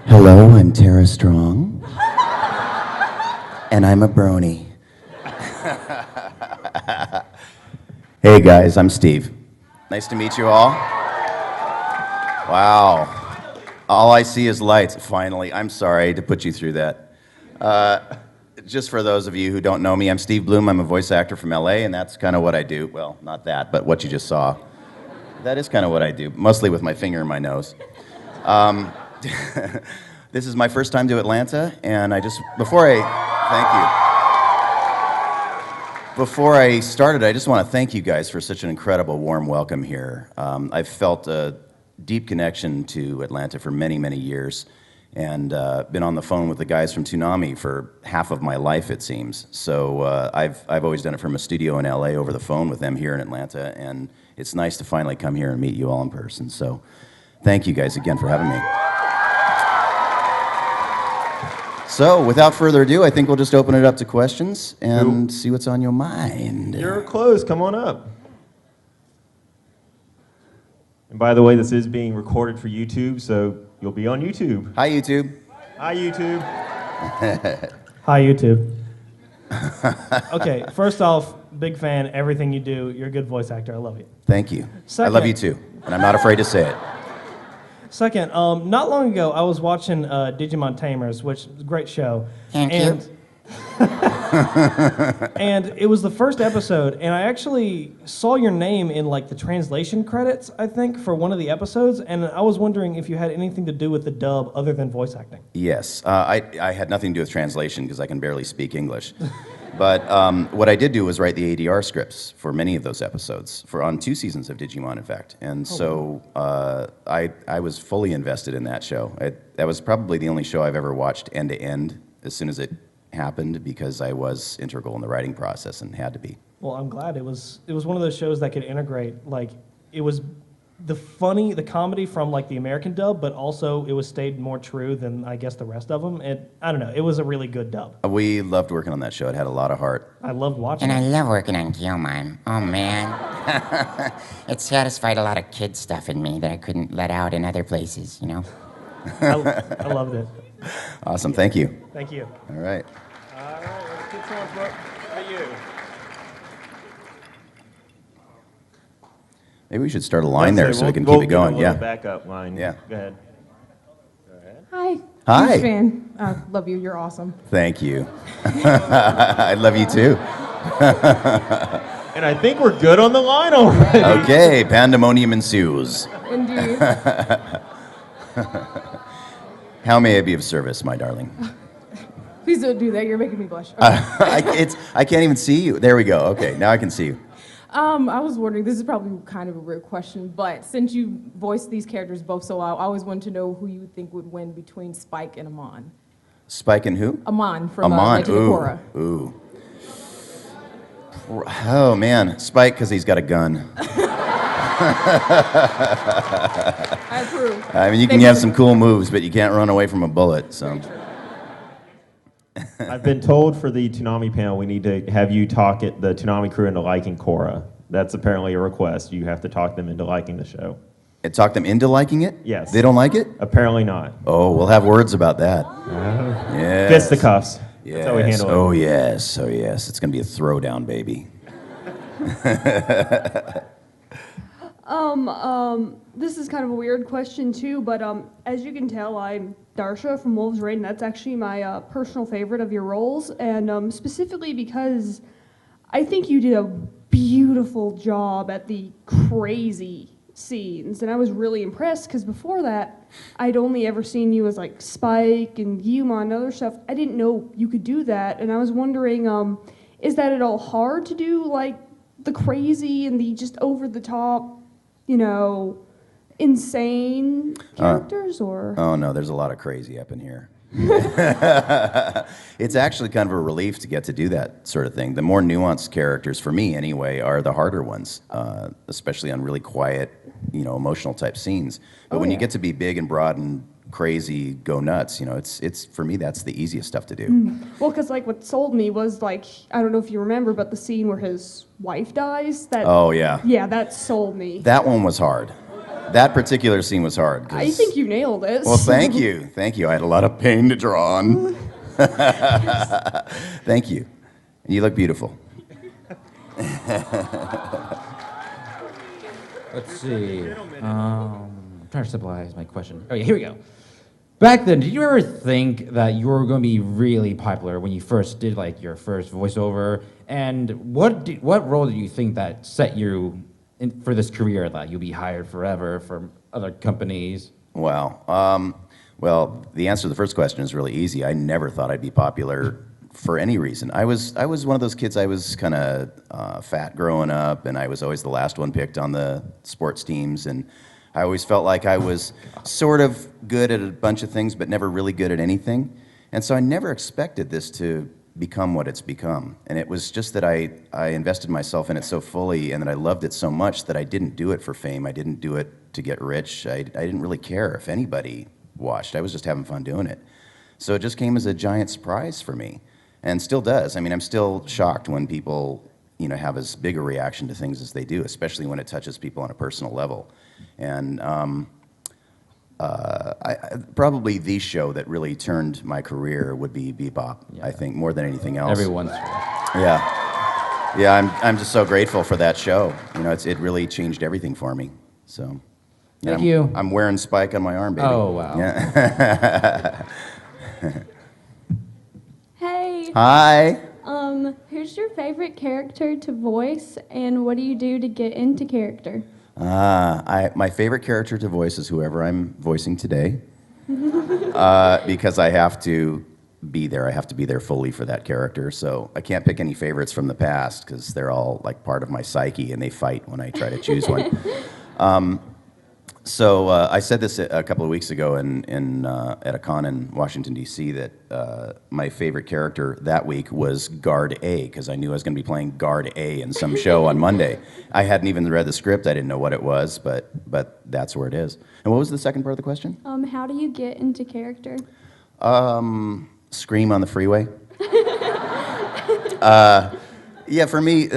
Hello, I'm Tara Strong. And I'm a brony. Hey guys, I'm Steve. Nice to meet you all. Wow. All I see is lights, finally. I'm sorry to put you through that. Just for those of you who don't know me, I'm Steve Blum. I'm a voice actor from LA, and that's kind of what I do. Well, not that, but what you just saw. That is kind of what I do, mostly with my finger in my nose. This is my first time to Atlanta, and thank you. Before I started, I just want to thank you guys for such an incredible, warm welcome here. I've felt a deep connection to Atlanta for many, many years, and been on the phone with the guys from Toonami for half of my life, it seems. So I've always done it from a studio in LA over the phone with them here in Atlanta, and it's nice to finally come here and meet you all in person. So thank you guys again for having me. So, without further ado, I think we'll just open it up to questions and see what's on your mind. You're close. Come on up. And by the way, this is being recorded for YouTube, so you'll be on YouTube. Hi, YouTube. Hi, YouTube. Hi, YouTube. Okay, first off, big fan, everything you do. You're a good voice actor. I love you. Thank you. Second, I love you too, and I'm not afraid to say it. Second, not long ago, I was watching Digimon Tamers, which is a great show. Thank you. And it was the first episode, and I actually saw your name in like the translation credits, I think, for one of the episodes, and I was wondering if you had anything to do with the dub other than voice acting. Yes, I had nothing to do with translation because I can barely speak English. But what I did do was write the ADR scripts for many of those episodes, on 2 seasons of Digimon, in fact. And I was fully invested in that show. That was probably the only show I've ever watched end to end as soon as it happened, because I was integral in the writing process and had to be. Well, I'm glad. It was one of those shows that could integrate, like, it was the comedy from like the American dub, but also it was stayed more true than I guess the rest of them. I don't know, it was a really good dub. We loved working on that show. It had a lot of heart. I loved watching And it. I love working on Guilmon. Oh, man. It satisfied a lot of kid stuff in me that I couldn't let out in other places, you know? I loved it. Awesome, thank you. Thank you. All right. All right, let's get someone's book. Hey, you. Maybe we should start a line there so we can keep it going. Yeah. Yeah. Backup line. Yeah. Go ahead. Hi. Hi. Huge fan. Love you. You're awesome. Thank you. I love you too. And I think we're good on the line already. Okay, pandemonium ensues. Indeed. How may I be of service, my darling? Please don't do that. You're making me blush. Okay. I can't even see you. There we go. Okay, now I can see you. I was wondering, this is probably kind of a weird question, but since you voiced these characters both so well, I always wanted to know who you would think would win between Spike and Amon. Spike and who? Amon from Amon. Legend of Korra. Ooh. Oh man, Spike, because he's got a gun. I approve. I mean, you can have some cool moves, but you can't run away from a bullet. So. I've been told for the Toonami panel we need to have you talk the Toonami crew into liking Korra. That's apparently a request. You have to talk them into liking the show. And talk them into liking it? Yes. They don't like it? Apparently not. Oh, we'll have words about that. Yes. Fisticuffs. Yes. That's how we handle it. Oh yes. Oh yes. It's gonna be a throwdown, baby. This is kind of a weird question too, but as you can tell, I'm Darsha from Wolves Raid, and that's actually my personal favorite of your roles, and specifically because I think you did a beautiful job at the crazy scenes, and I was really impressed because before that, I'd only ever seen you as like Spike and Yuma and other stuff. I didn't know you could do that, and I was wondering, is that at all hard to do, like the crazy and the just over the top, you know, insane characters, or? Oh no, there's a lot of crazy up in here. It's actually kind of a relief to get to do that sort of thing. The more nuanced characters, for me anyway, are the harder ones, especially on really quiet, you know, emotional type scenes. But when you get to be big and broad and crazy, go nuts, you know, it's for me, that's the easiest stuff to do. Well, because like what sold me was like, I don't know if you remember, but the scene where his wife dies. That, Oh yeah. Yeah, that sold me. That one was hard. That particular scene was hard. I think you nailed it. Well, thank you. Thank you. I had a lot of pain to draw on. Thank you. And you look beautiful. Let's see. I'm trying to symbolize my question. Okay, here we go. Back then, did you ever think that you were going to be really popular when you first did like your first voiceover? And what role did you think that set you in, for this career, that you'll be hired forever from other companies? Wow. Well, the answer to the first question is really easy. I never thought I'd be popular for any reason. I was one of those kids. I was kind of fat growing up, and I was always the last one picked on the sports teams, and I always felt like I was sort of good at a bunch of things, but never really good at anything. And so I never expected this to become what it's become. And it was just that I invested myself in it so fully, and that I loved it so much that I didn't do it for fame. I didn't do it to get rich. I didn't really care if anybody watched. I was just having fun doing it. So it just came as a giant surprise for me, and still does. I mean, I'm still shocked when people, have as big a reaction to things as they do, especially when it touches people on a personal level. And probably the show that really turned my career would be Bebop. Yeah. I think more than anything else. Everyone's. Yeah, I'm just so grateful for that show. It really changed everything for me. So. Thank you. I'm wearing Spike on my arm, baby. Oh wow. Yeah. Hey. Hi. Who's your favorite character to voice, and what do you do to get into character? My favorite character to voice is whoever I'm voicing today, because I have to be there. I have to be there fully for that character. So I can't pick any favorites from the past because they're all like part of my psyche, and they fight when I try to choose one. So I said this a couple of weeks ago at a con in Washington, D.C., that my favorite character that week was Guard A, because I knew I was going to be playing Guard A in some show on Monday. I hadn't even read the script. I didn't know what it was, but that's where it is. And what was the second part of the question? How do you get into character? Scream on the freeway. Yeah, for me,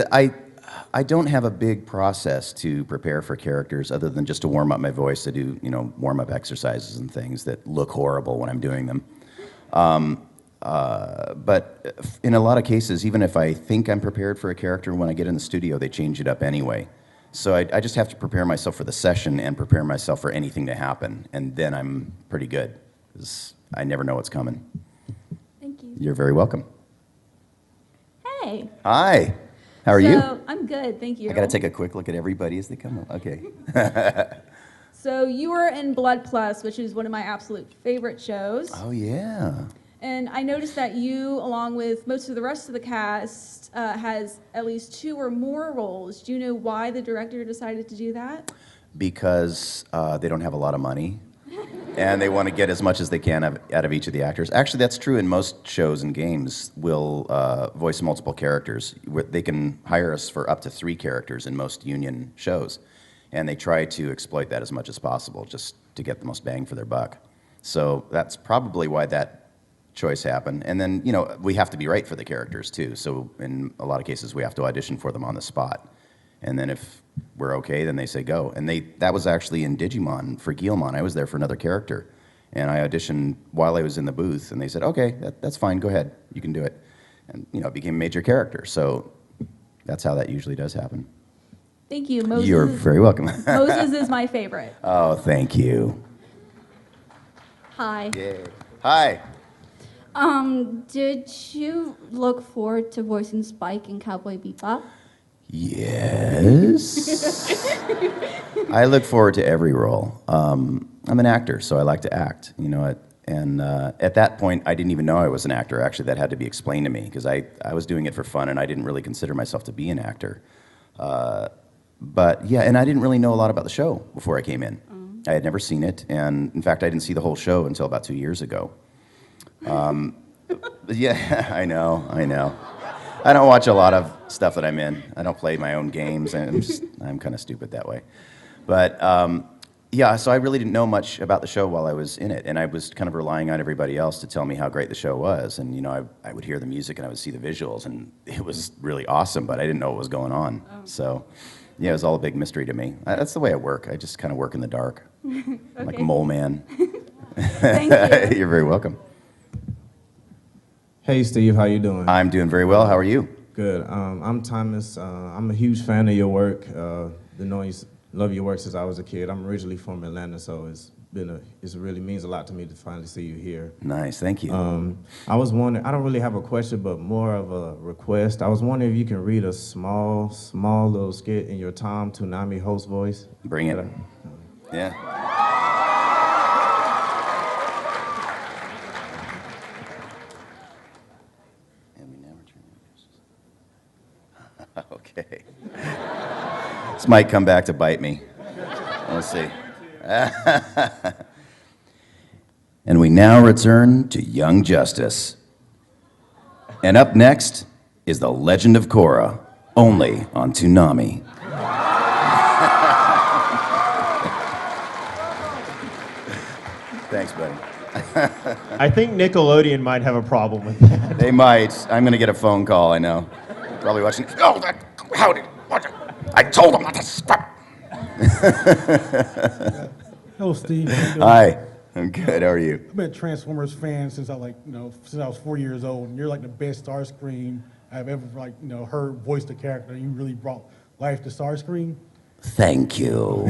I don't have a big process to prepare for characters other than just to warm up my voice. I do, warm-up exercises and things that look horrible when I'm doing them. But in a lot of cases, even if I think I'm prepared for a character, when I get in the studio, they change it up anyway. So I just have to prepare myself for the session and prepare myself for anything to happen, and then I'm pretty good, because I never know what's coming. Thank you. You're very welcome. Hey. Hi. How are you? I'm good, thank you. I got to take a quick look at everybody as they come up. Okay. So you were in Blood Plus, which is one of my absolute favorite shows. Oh, yeah. And I noticed that you, along with most of the rest of the cast, has at least 2 or more roles. Do you know why the director decided to do that? Because they don't have a lot of money, and they want to get as much as they can out of each of the actors. Actually, that's true in most shows and games. We'll voice multiple characters. They can hire us for up to 3 characters in most union shows, and they try to exploit that as much as possible just to get the most bang for their buck. So that's probably why that choice happened. And then, we have to be right for the characters, too. So in a lot of cases, we have to audition for them on the spot. And then if we're okay, then they say go. And that was actually in Digimon for Guilmon. I was there for another character. And I auditioned while I was in the booth, and they said, okay, that's fine, go ahead, you can do it. And, it became a major character. So that's how that usually does happen. Thank you. Moses. You're very welcome. Moses is my favorite. Oh, thank you. Hi. Yay. Hi. Did you look forward to voicing Spike in Cowboy Bebop? Yes. I look forward to every role. I'm an actor, so I like to act, and at that point, I didn't even know I was an actor. Actually, that had to be explained to me, because I was doing it for fun, and I didn't really consider myself to be an actor. But yeah, and I didn't really know a lot about the show before I came in. I had never seen it, and in fact, I didn't see the whole show until about 2 years ago. Yeah, I know. I don't watch a lot of stuff that I'm in. I don't play my own games, and I'm kind of stupid that way. But yeah, so I really didn't know much about the show while I was in it, and I was kind of relying on everybody else to tell me how great the show was. And I would hear the music and I would see the visuals, and it was really awesome, but I didn't know what was going on. So Yeah, it was all a big mystery to me. That's the way I work. I just kind of work in the dark, like Okay. mole man. Thank you. You're very welcome. Hey Steve, how you doing? I'm doing very well. How are you? Good. I'm Thomas. I'm a huge fan of your work. Love your work since I was a kid. I'm originally from Atlanta, so it really means a lot to me to finally see you here. Nice, thank you. I was wondering. I don't really have a question, but more of a request. I was wondering if you can read a small little skit in your Tom Toonami host voice. Bring it. Yeah. Okay. This might come back to bite me. We'll see. And we now return to Young Justice. And up next is The Legend of Korra, only on Toonami. Thanks, buddy. I think Nickelodeon might have a problem with that. They might. I'm going to get a phone call, I know. Probably watching. Oh, how did. What? I told him not to stop. Hello, Steve. How you doing? Hi. I'm good. How are you? I've been a Transformers fan since I was 4 years old, and you're like the best Starscream I've ever heard voice the character. You really brought life to Starscream. Thank you.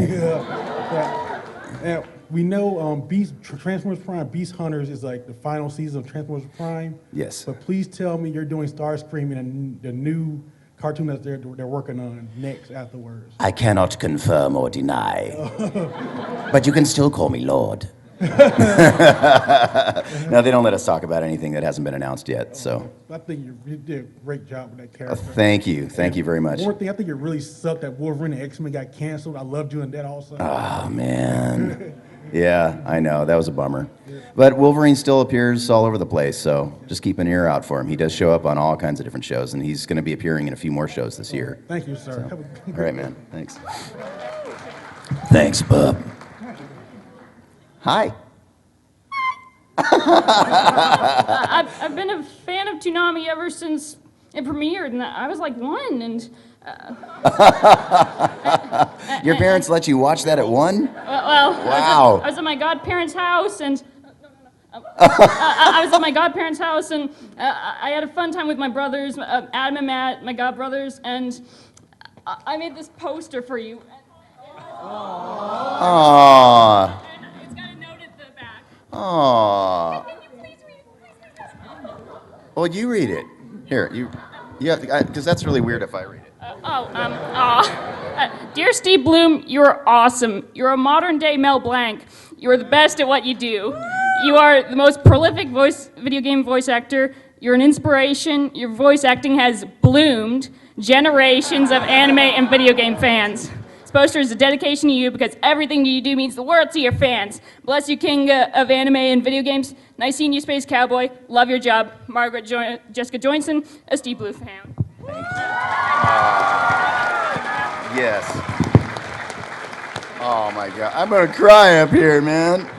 And we know Transformers Prime Beast Hunters is like the final season of Transformers Prime. Yes. But please tell me you're doing Starscream in the new cartoon that they're working on next afterwards. I cannot confirm or deny. But you can still call me Lord. No, they don't let us talk about anything that hasn't been announced yet, so. I think you did a great job with that character. Thank you. Thank you very much. One more thing, I think it really sucked that Wolverine and X-Men got canceled. I loved you in that also. Oh, man. Yeah, I know. That was a bummer. But Wolverine still appears all over the place, so just keep an ear out for him. He does show up on all kinds of different shows, and he's going to be appearing in a few more shows this year. Thank you, sir. So, all right, man. Thanks. Thanks, bub. Hi. I've been a fan of Toonami ever since it premiered, and I was like 1, and... Your parents let you watch that at 1? Well, Wow. I was at my godparents' house, and... I was at my godparents' house, and I had a fun time with my brothers, Adam and Matt, my godbrothers, and I made this poster for you. Aww. It's got a note at the back. Aww. Can you please read it? Well, you read it. Here, you have to, because that's really weird if I read it. Dear Steve Blum, you're awesome. You're a modern-day Mel Blanc. You're the best at what you do. You are the most prolific video game voice actor. You're an inspiration. Your voice acting has bloomed generations of anime and video game fans. This poster is a dedication to you because everything you do means the world to your fans. Bless you, king of anime and video games. Nice seeing you, Space Cowboy. Love your job. Jessica Johnson, a Steve Blum fan. Thank you. Yes. Oh my God. I'm going to cry up here, man.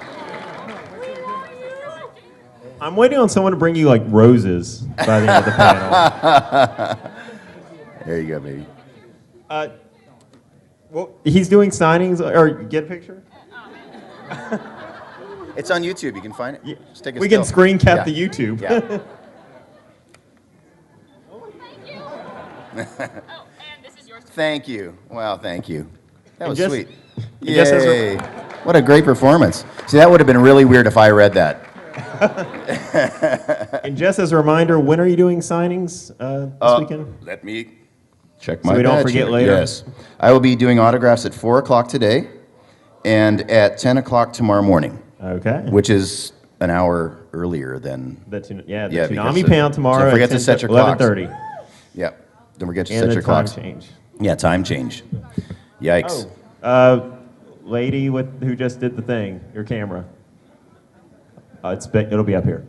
I'm waiting on someone to bring you like roses by the end of the panel. There you go, baby. Well, he's doing signings, or get a picture? It's on YouTube. You can find it. Just take a We can still. screen cap Yeah. the YouTube. Yeah. Thank you. Wow, thank you. That was sweet. Yay. What a great performance. See, that would have been really weird if I read that. And just as a reminder, when are you doing signings this weekend? Let me check my So we don't badge forget here. later? Yes. I will be doing autographs at 4 o'clock today and at 10 o'clock tomorrow morning. Okay. Which is an hour earlier than... The because Toonami panel tomorrow So at forget to 10 set your clocks. 11:30. Yep. Don't forget to And set the your time clocks. change. Yeah, time change. Yikes. Lady who just did the thing, your camera. It'll be up here.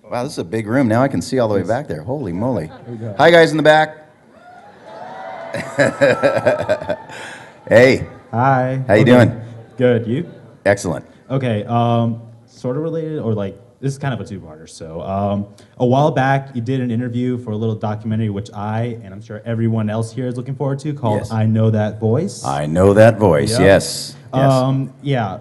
Wow, this is a big room. Now I can see all the way back there. Holy moly. Hi, guys in the back. Hey. Hi. How you doing? Good. You? Excellent. Okay. Sort of related, or like this is kind of a two-parter. So a while back, you did an interview for a little documentary, which I, and I'm sure everyone else here is looking forward to, called Yes. I Know That Voice. I Know That Voice, Yep. yes. Yes. Yeah.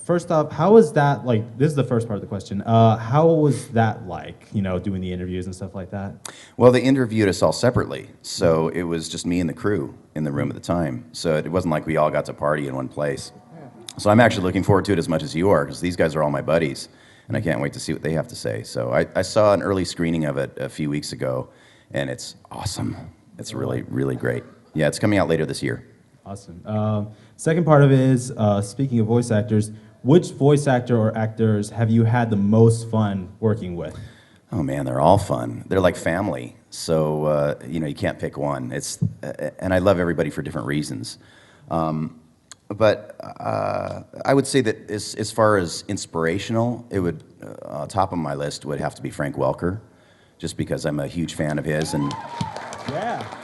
First off, how was that, like, this is the first part of the question. How was that like, you know, doing the interviews and stuff like that? Well, they interviewed us all separately, so it was just me and the crew in the room at the time. So it wasn't like we all got to party in one place. So I'm actually looking forward to it as much as you are, because these guys are all my buddies, and I can't wait to see what they have to say. So I saw an early screening of it a few weeks ago, and it's awesome. It's really, really great. Yeah, it's coming out later this year. Awesome. Second part of it is, speaking of voice actors, which voice actor or actors have you had the most fun working with? Oh man, they're all fun. They're like family. So you know, you can't pick one. And I love everybody for different reasons. But I would say that as far as inspirational, it would top of my list would have to be Frank Welker, just because I'm a huge fan of his and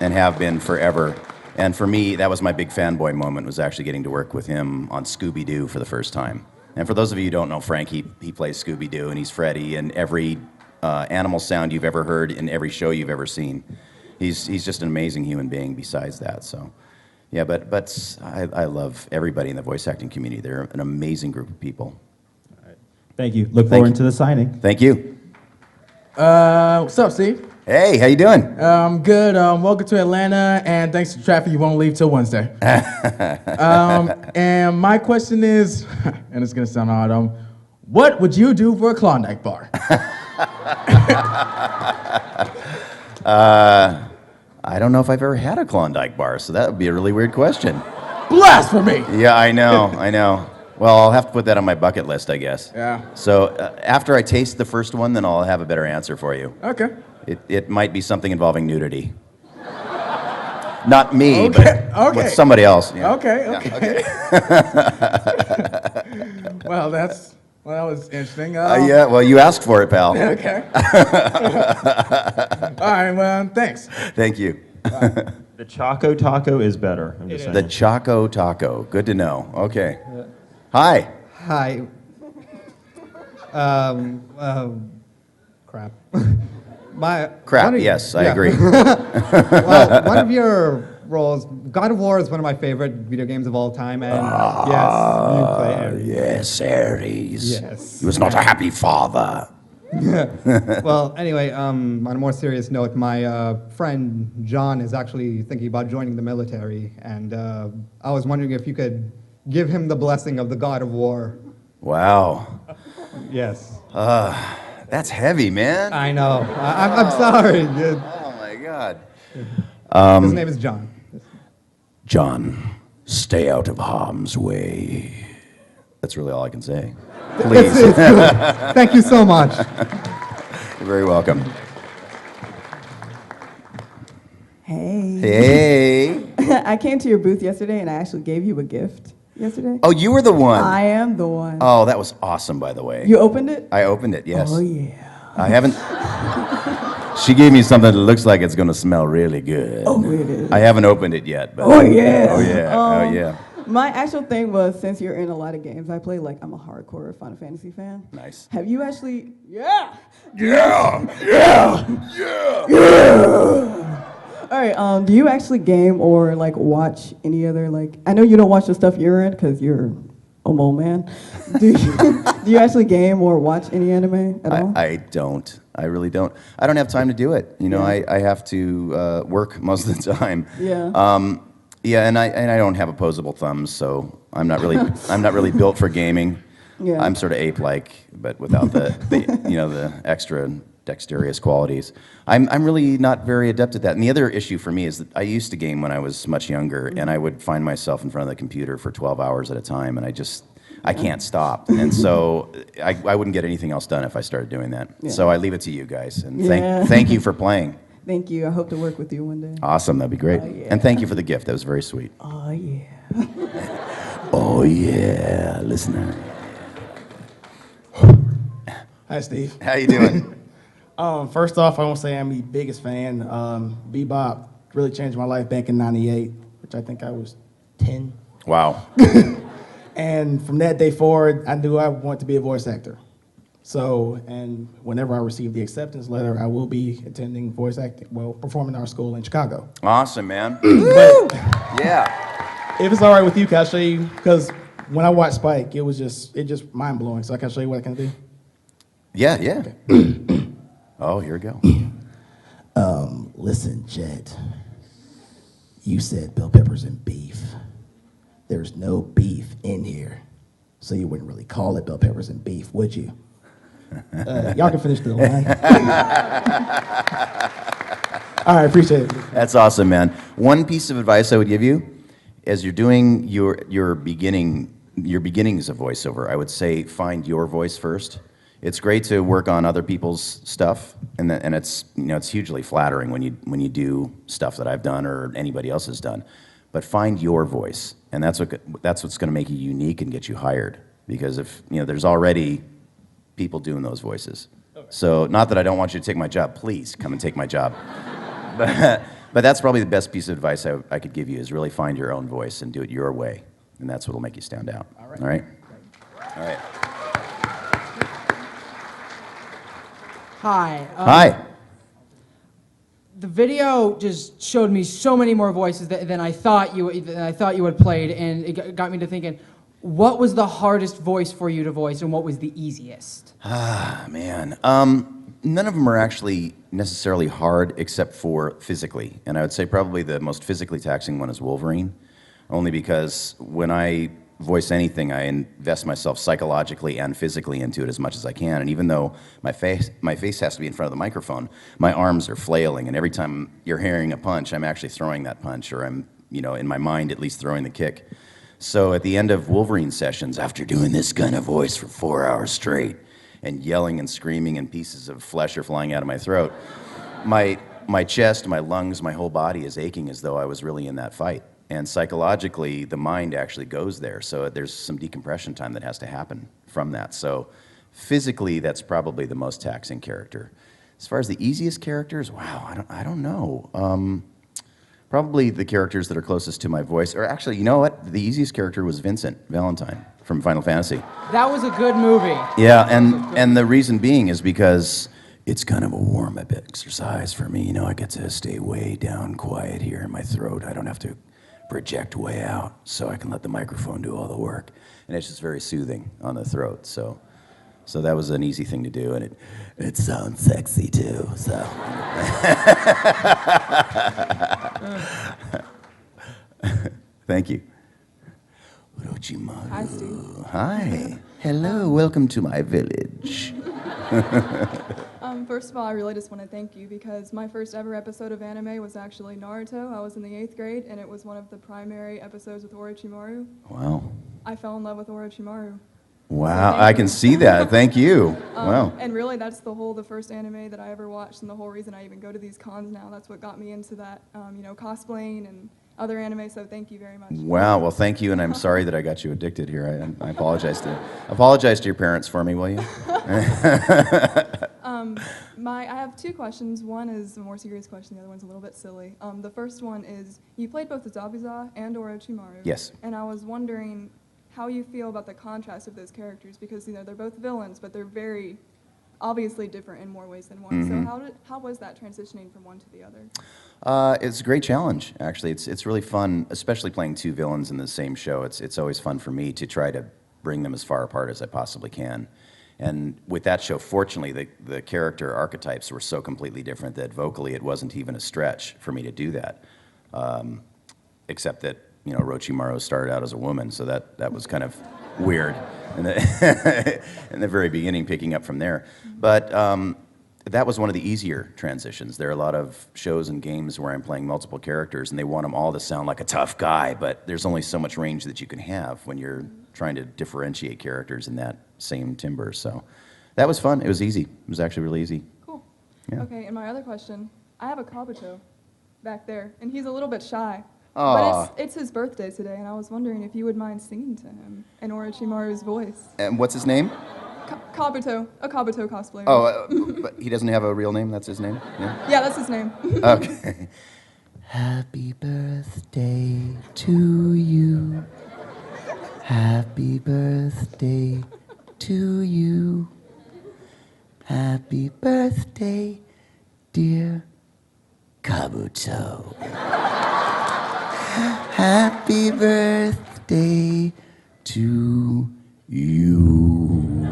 have been forever. And for me, that was my big fanboy moment, was actually getting to work with him on Scooby-Doo for the first time. And for those of you who don't know Frank, he plays Scooby-Doo, and he's Freddy, and every animal sound you've ever heard in every show you've ever seen. He's just an amazing human being besides that. So, yeah, but I love everybody in the voice acting community. They're an amazing group of people. All right. Thank you. Look forward to the signing. Thank you. What's up, Steve? Hey, how you doing? Good. Welcome to Atlanta, and thanks to traffic, you won't leave till Wednesday. And my question is, and it's gonna sound odd, what would you do for a Klondike bar? I don't know if I've ever had a Klondike bar, so that would be a really weird question. Blasphemy! Yeah, I know. Well, I'll have to put that on my bucket list, I guess. Yeah. So after I taste the first one, then I'll have a better answer for you. Okay. It might be something involving nudity. Not me, but with somebody else. Yeah. Okay. Well, that was interesting. Yeah, well, you asked for it, pal. Okay. All right, well, thanks. Thank you. The Choco Taco is better. I'm just saying. The Choco Taco. Good to know. Okay. Hi. Hi. Crap. Yes, I agree. Well, one of your roles, God of War is one of my favorite video games of all time, and yes, you play Ares. Yes, Ares. Yes. He was not a happy father. Well, anyway, on a more serious note, my friend John is actually thinking about joining the military, and I was wondering if you could give him the blessing of the God of War. Wow. Yes. That's heavy, man. I know. I'm sorry. Oh my God. His name is John. John, stay out of harm's way. That's really all I can say. Please. Thank you so much. You're very welcome. Hey. Hey. I came to your booth yesterday and I actually gave you a gift yesterday. Oh, you were the one. I am the one. Oh, that was awesome, by the way. You opened it? I opened it, yes. Oh, yeah. I haven't. She gave me something that looks like it's going to smell really good. Oh, it is. I haven't opened it yet. But Oh, yeah. Oh, yeah. Oh, yeah. My actual thing was, since you're in a lot of games, I play, I'm a hardcore Final Fantasy fan. Nice. Have you actually, all right, do you actually game or, watch any other, I know you don't watch the stuff you're in because you're a mole man. Do you actually game or watch any anime at all? I don't. I really don't. I don't have time to do it. You know, I have to work most of the time. Yeah. Yeah, and I don't have opposable thumbs, so I'm not really built for gaming. Yeah. I'm sort of ape-like, but without the extra dexterous qualities. I'm really not very adept at that. And the other issue for me is that I used to game when I was much younger, and I would find myself in front of the computer for 12 hours at a time, and I can't stop. And so I wouldn't get anything else done if I started doing that. Yeah. So I leave it to you guys, and Yeah. thank you for playing. Thank you. I hope to work with you one day. Awesome, that'd be great. Yeah. And thank you for the gift. That was very sweet. Oh, yeah. Oh yeah, listener. Hi, Steve. How you doing? First off, I want to say I'm the biggest fan. Bebop really changed my life back in '98, which I think I was 10. Wow. And from that day forward, I knew I wanted to be a voice actor. So, and whenever I receive the acceptance letter, I will be attending voice acting, performing in our school in Chicago. Awesome, man. But Yeah. if it's all right with you, can I show you? Because when I watched Spike, it just mind blowing. So I can show you what I can do. Yeah, yeah. Oh, here we go. Listen, Jet. You said bell peppers and beef. There's no beef in here, so you wouldn't really call it bell peppers and beef, would you? Y'all can finish the line. All right, appreciate it. That's awesome, man. One piece of advice I would give you, as you're doing your beginnings of voiceover, I would say find your voice first. It's great to work on other people's stuff, and it's it's hugely flattering when you do stuff that I've done or anybody else has done. But find your voice, and that's what's going to make you unique and get you hired. Because if there's already people doing those voices. Okay. So not that I don't want you to take my job. Please come and take my job. But that's probably the best piece of advice I could give you is really find your own voice and do it your way, and that's what'll make you stand out. All right. All right. All right. Hi. Hi. The video just showed me so many more voices than I thought you had played, and it got me to thinking, what was the hardest voice for you to voice, and what was the easiest? Ah, man. None of them are actually necessarily hard except for physically, and I would say probably the most physically taxing one is Wolverine, only because when I voice anything, I invest myself psychologically and physically into it as much as I can. And even though my face has to be in front of the microphone, my arms are flailing. And every time you're hearing a punch, I'm actually throwing that punch, or I'm, in my mind at least throwing the kick. So at the end of Wolverine sessions, after doing this kind of voice for 4 hours straight and yelling and screaming and pieces of flesh are flying out of my throat, my chest, my lungs, my whole body is aching as though I was really in that fight. And psychologically, the mind actually goes there. So there's some decompression time that has to happen from that. So physically, that's probably the most taxing character. As far as the easiest characters, wow, I don't know. Probably the characters that are closest to my voice. Or actually, you know what? The easiest character was Vincent Valentine from Final Fantasy. That was a good movie. Yeah, and the reason being is because it's kind of a warm-up exercise for me. I get to stay way down quiet here in my throat. I don't have to project way out, so I can let the microphone do all the work. And it's just very soothing on the throat. So that was an easy thing to do, and it sounds sexy too. So. Thank you. Orochimaru. Hi, Steve. Hi. Hello. Welcome to my village. First of all, I really just want to thank you because my first ever episode of anime was actually Naruto. I was in the 8th grade, and it was one of the primary episodes with Orochimaru. Wow. I fell in love with Orochimaru. Wow, I can see that. Thank you. Wow. And really, that's the first anime that I ever watched, and the whole reason I even go to these cons now. That's what got me into that, cosplaying and other anime. So thank you very much. Wow. Well, thank you, and I'm sorry that I got you addicted here. I apologize to your parents for me, will you? I have two questions. One is a more serious question. The other one's a little bit silly. The first one is, you played both the Zabuza and Orochimaru. Yes. And I was wondering how you feel about the contrast of those characters, because they're both villains, but they're very obviously different in more ways than one. Mm-hmm. So how was that transitioning from one to the other? It's a great challenge, actually. It's really fun, especially playing two villains in the same show. It's always fun for me to try to bring them as far apart as I possibly can. And with that show, fortunately, the character archetypes were so completely different that vocally it wasn't even a stretch for me to do that. Except that, Orochimaru started out as a woman, so that was kind of weird in the very beginning, picking up from there. But that was one of the easier transitions. There are a lot of shows and games where I'm playing multiple characters, and they want them all to sound like a tough guy, but there's only so much range that you can have when you're trying to differentiate characters in that same timbre. So that was fun. It was easy. It was actually really easy. Cool. Yeah. Okay, and my other question, I have a Kabuto back there, and he's a little bit shy. Aw. But it's his birthday today, and I was wondering if you would mind singing to him in Orochimaru's voice. And what's his name? Kabuto, a Kabuto cosplayer. Oh, but he doesn't have a real name? That's his name? Yeah, that's his name. Okay. Happy birthday to you. Happy birthday to you. Happy birthday, dear Kabuto. Happy birthday to you.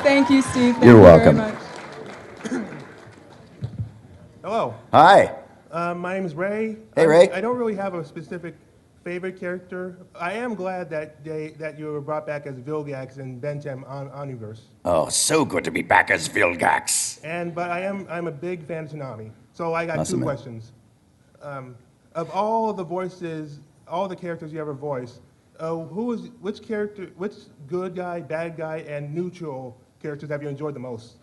Thank you, Steve. Thank You're you welcome. very much. Hello. Hi. My name is Ray. Hey, Ray. I don't really have a specific favorite character. I am glad that you were brought back as Vilgax in Bentham Universe. Oh, so good to be back as Vilgax. But I'm a big fan of Tsunami. So I got Awesome, two man. questions. Of all the voices, all the characters you ever voiced, which good guy, bad guy, and neutral characters have you enjoyed the most?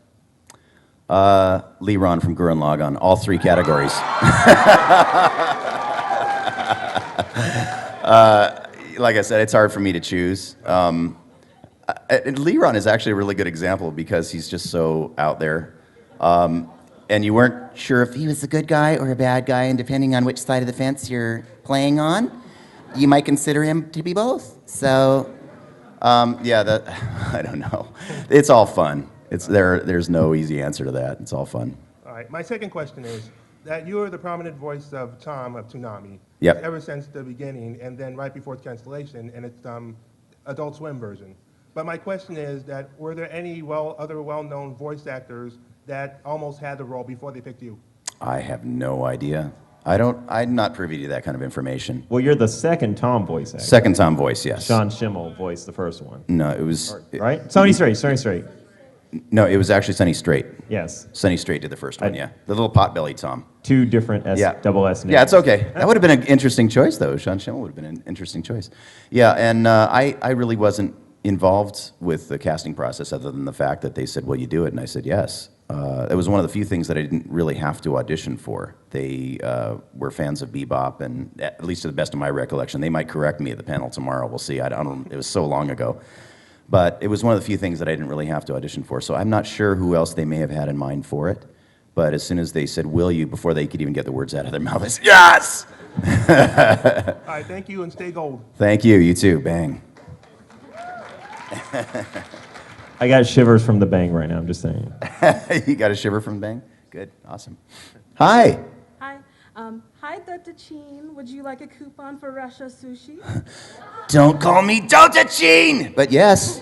Leron from Gurren Lagann, all three categories. Like I said, it's hard for me to choose. Leron is actually a really good example because he's just so out there. And you weren't sure if he was a good guy or a bad guy, and depending on which side of the fence you're playing on, you might consider him to be both. So, I don't know. It's all fun. There's no easy answer to that. It's all fun. All right. My second question is that you are the prominent voice of Tom of Toonami. Yep. Ever since the beginning, and then right before its cancellation, and it's Adult Swim version. But my question is that were there any other well-known voice actors that almost had the role before they picked you? I have no idea. I'm not privy to that kind of information. Well, you're the second Tom voice actor. Second Tom voice, yes. Sean Schimmel voiced the first one. No, it was... Right? Sonny Strait. No, it was actually Sonny Strait. Yes. Sonny Strait did the first one, yeah. The little pot-bellied Tom. Two different double S names. Yeah, it's okay. That would have been an interesting choice, though. Sean Schimmel would have been an interesting choice. Yeah, and I really wasn't involved with the casting process other than the fact that they said, will you do it? And I said, yes. It was one of the few things that I didn't really have to audition for. They were fans of Bebop, and at least to the best of my recollection, they might correct me at the panel tomorrow. We'll see. I don't. It was so long ago. But it was one of the few things that I didn't really have to audition for. So I'm not sure who else they may have had in mind for it. But as soon as they said, will you, before they could even get the words out of their mouth, I said, yes! All right, thank you, and stay gold. Thank you. You too. Bang. I got shivers from the bang right now, I'm just saying. You got a shiver from bang? Good. Awesome. Hi. Hi. Hi, Dr. Chin. Would you like a coupon for Russia sushi? Don't call me Dotachin! But yes.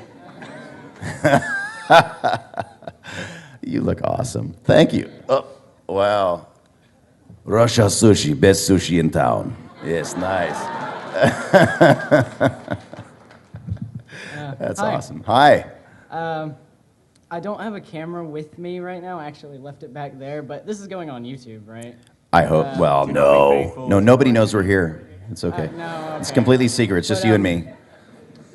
You look awesome. Thank you. Oh, wow. Russia sushi, best sushi in town. Yes, nice. That's Hi. awesome. Hi. I don't have a camera with me right now. I actually left it back there, but this is going on YouTube, right? I hope. Well, no. No, nobody knows we're here. It's okay. No, It's okay. completely secret. It's just But, you and me.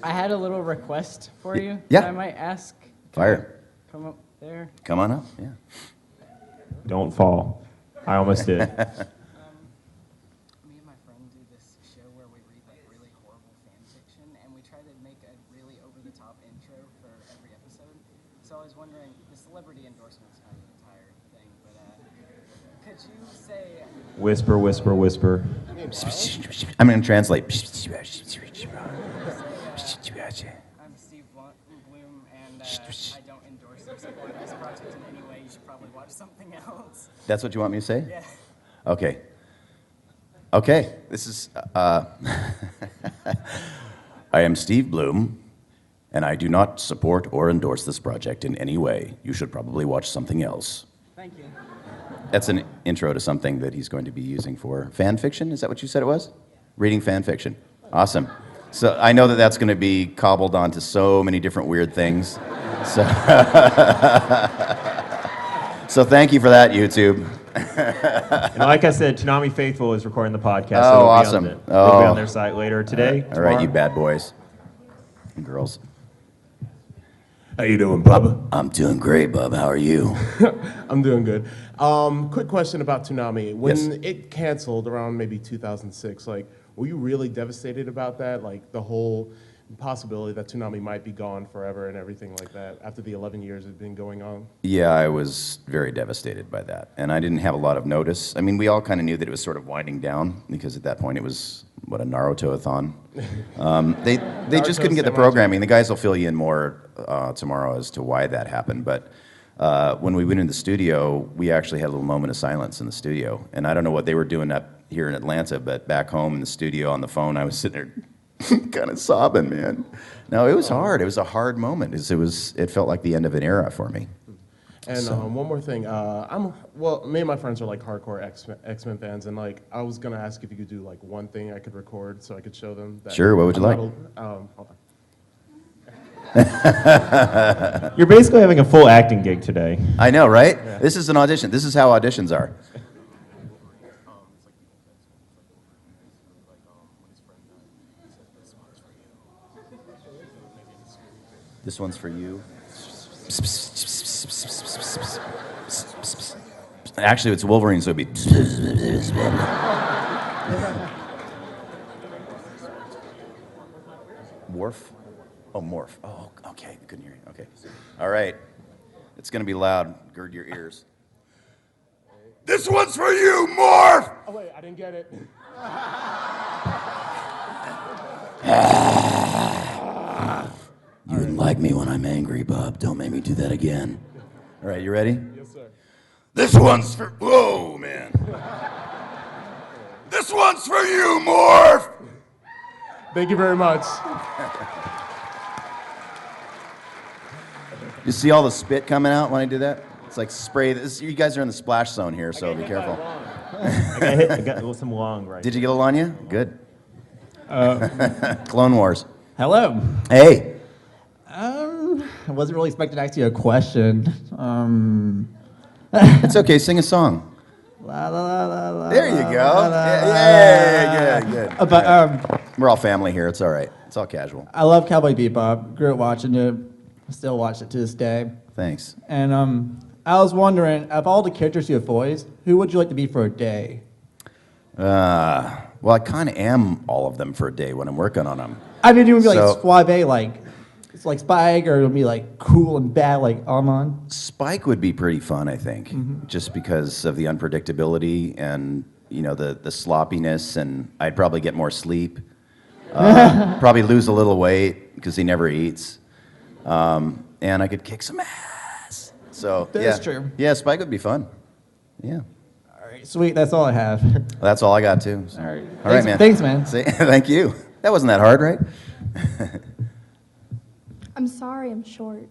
I had a little request for you. Yeah. that I might ask. Fire. Come up there. Come on up. Yeah. Don't fall. I almost did. Me and my friend do this show where we read like really horrible fan fiction, and we try to make a really over-the-top intro for every episode. So I was wondering, the celebrity endorsement's not the entire thing, but could you say? Whisper, whisper, whisper. I'm going to translate. I'm Steve Blum, and I don't endorse or support this project in any way. You should probably watch something else. That's what you want me to say? Yeah. Okay. Okay. This is. I am Steve Blum, and I do not support or endorse this project in any way. You should probably watch something else. Thank you. That's an intro to something that he's going to be using for fan fiction. Is that what you said it was? Reading fan fiction. Awesome. So I know that that's going to be cobbled onto so many different weird things. So, so thank you for that, YouTube. And like I said, Toonami Faithful is recording the podcast. Oh, so it'll be awesome. it'll be on Oh. their site later today. All right, you tomorrow. bad boys and girls. How you doing, Bubba? I'm doing great, Bub. How are you? I'm doing good. Quick question about Toonami. When it canceled around maybe 2006, like, were you really devastated about that? Like the whole possibility that Toonami might be gone forever and everything like that after the 11 years it's been going on? Yeah, I was very devastated by that, and I didn't have a lot of notice. I mean, we all kind of knew that it was sort of winding down because at that point it was what, a Naruto-a-thon. They just couldn't get the programming. The guys will fill you in more tomorrow as to why that happened, but when we went in the studio, we actually had a little moment of silence in the studio, and I don't know what they were doing up here in Atlanta, but back home in the studio on the phone, I was sitting there kind of sobbing, man. No, it was hard. It was a hard moment. It felt like the end of an era for me. And one more thing, me and my friends are like hardcore X-Men fans, and like I was gonna ask if you could do like one thing I could record so I could show them. That Sure. What would you like? Hold on. You're basically having a full acting gig today. I know, right? Yeah. This is an audition. This is how auditions are. This one's for you. Actually, it's Wolverine, so it'd be. Morph? Oh, morph. Oh, okay. I couldn't hear you. Okay. All right. It's going to be loud. Gird your ears. This one's for you, Morph! Oh, wait, I didn't get it. You didn't like me when I'm angry, Bob. Don't make me do that again. All right, you ready? Yes, sir. This one's for... Whoa, man. This one's for you, Morph! Thank you very much. You see all the spit coming out when I do that? It's like spray. You guys are in the splash zone here, so be careful. I got some long right. Did you get a little on you? Good. Clone Wars. Hello. Hey. I wasn't really expecting to ask you a question. It's okay. Sing a song. La, la, la, la, la, There you go. la, la, Yeah, good. But We're all family here. It's all right. It's all casual. I love Cowboy Bebop. Grew up watching it. Still watch it to this day. Thanks. And I was wondering, of all the characters you have voiced, who would you like to be for a day? Well, I kind of am all of them for a day when I'm working on them. I mean, it would be like suave, like it's like Spike, or it would be like cool and bad, like Amon. Spike would be pretty fun, I think, just because of the unpredictability and the sloppiness, and I'd probably get more sleep. Probably lose a little weight because he never eats, and I could kick some ass. So That's true. Yeah, Spike would be fun. Yeah. All right, sweet. That's all I have. That's all I got too. So. All right. All right, man. Thanks, man. Thank you. That wasn't that hard, right? I'm sorry, I'm short.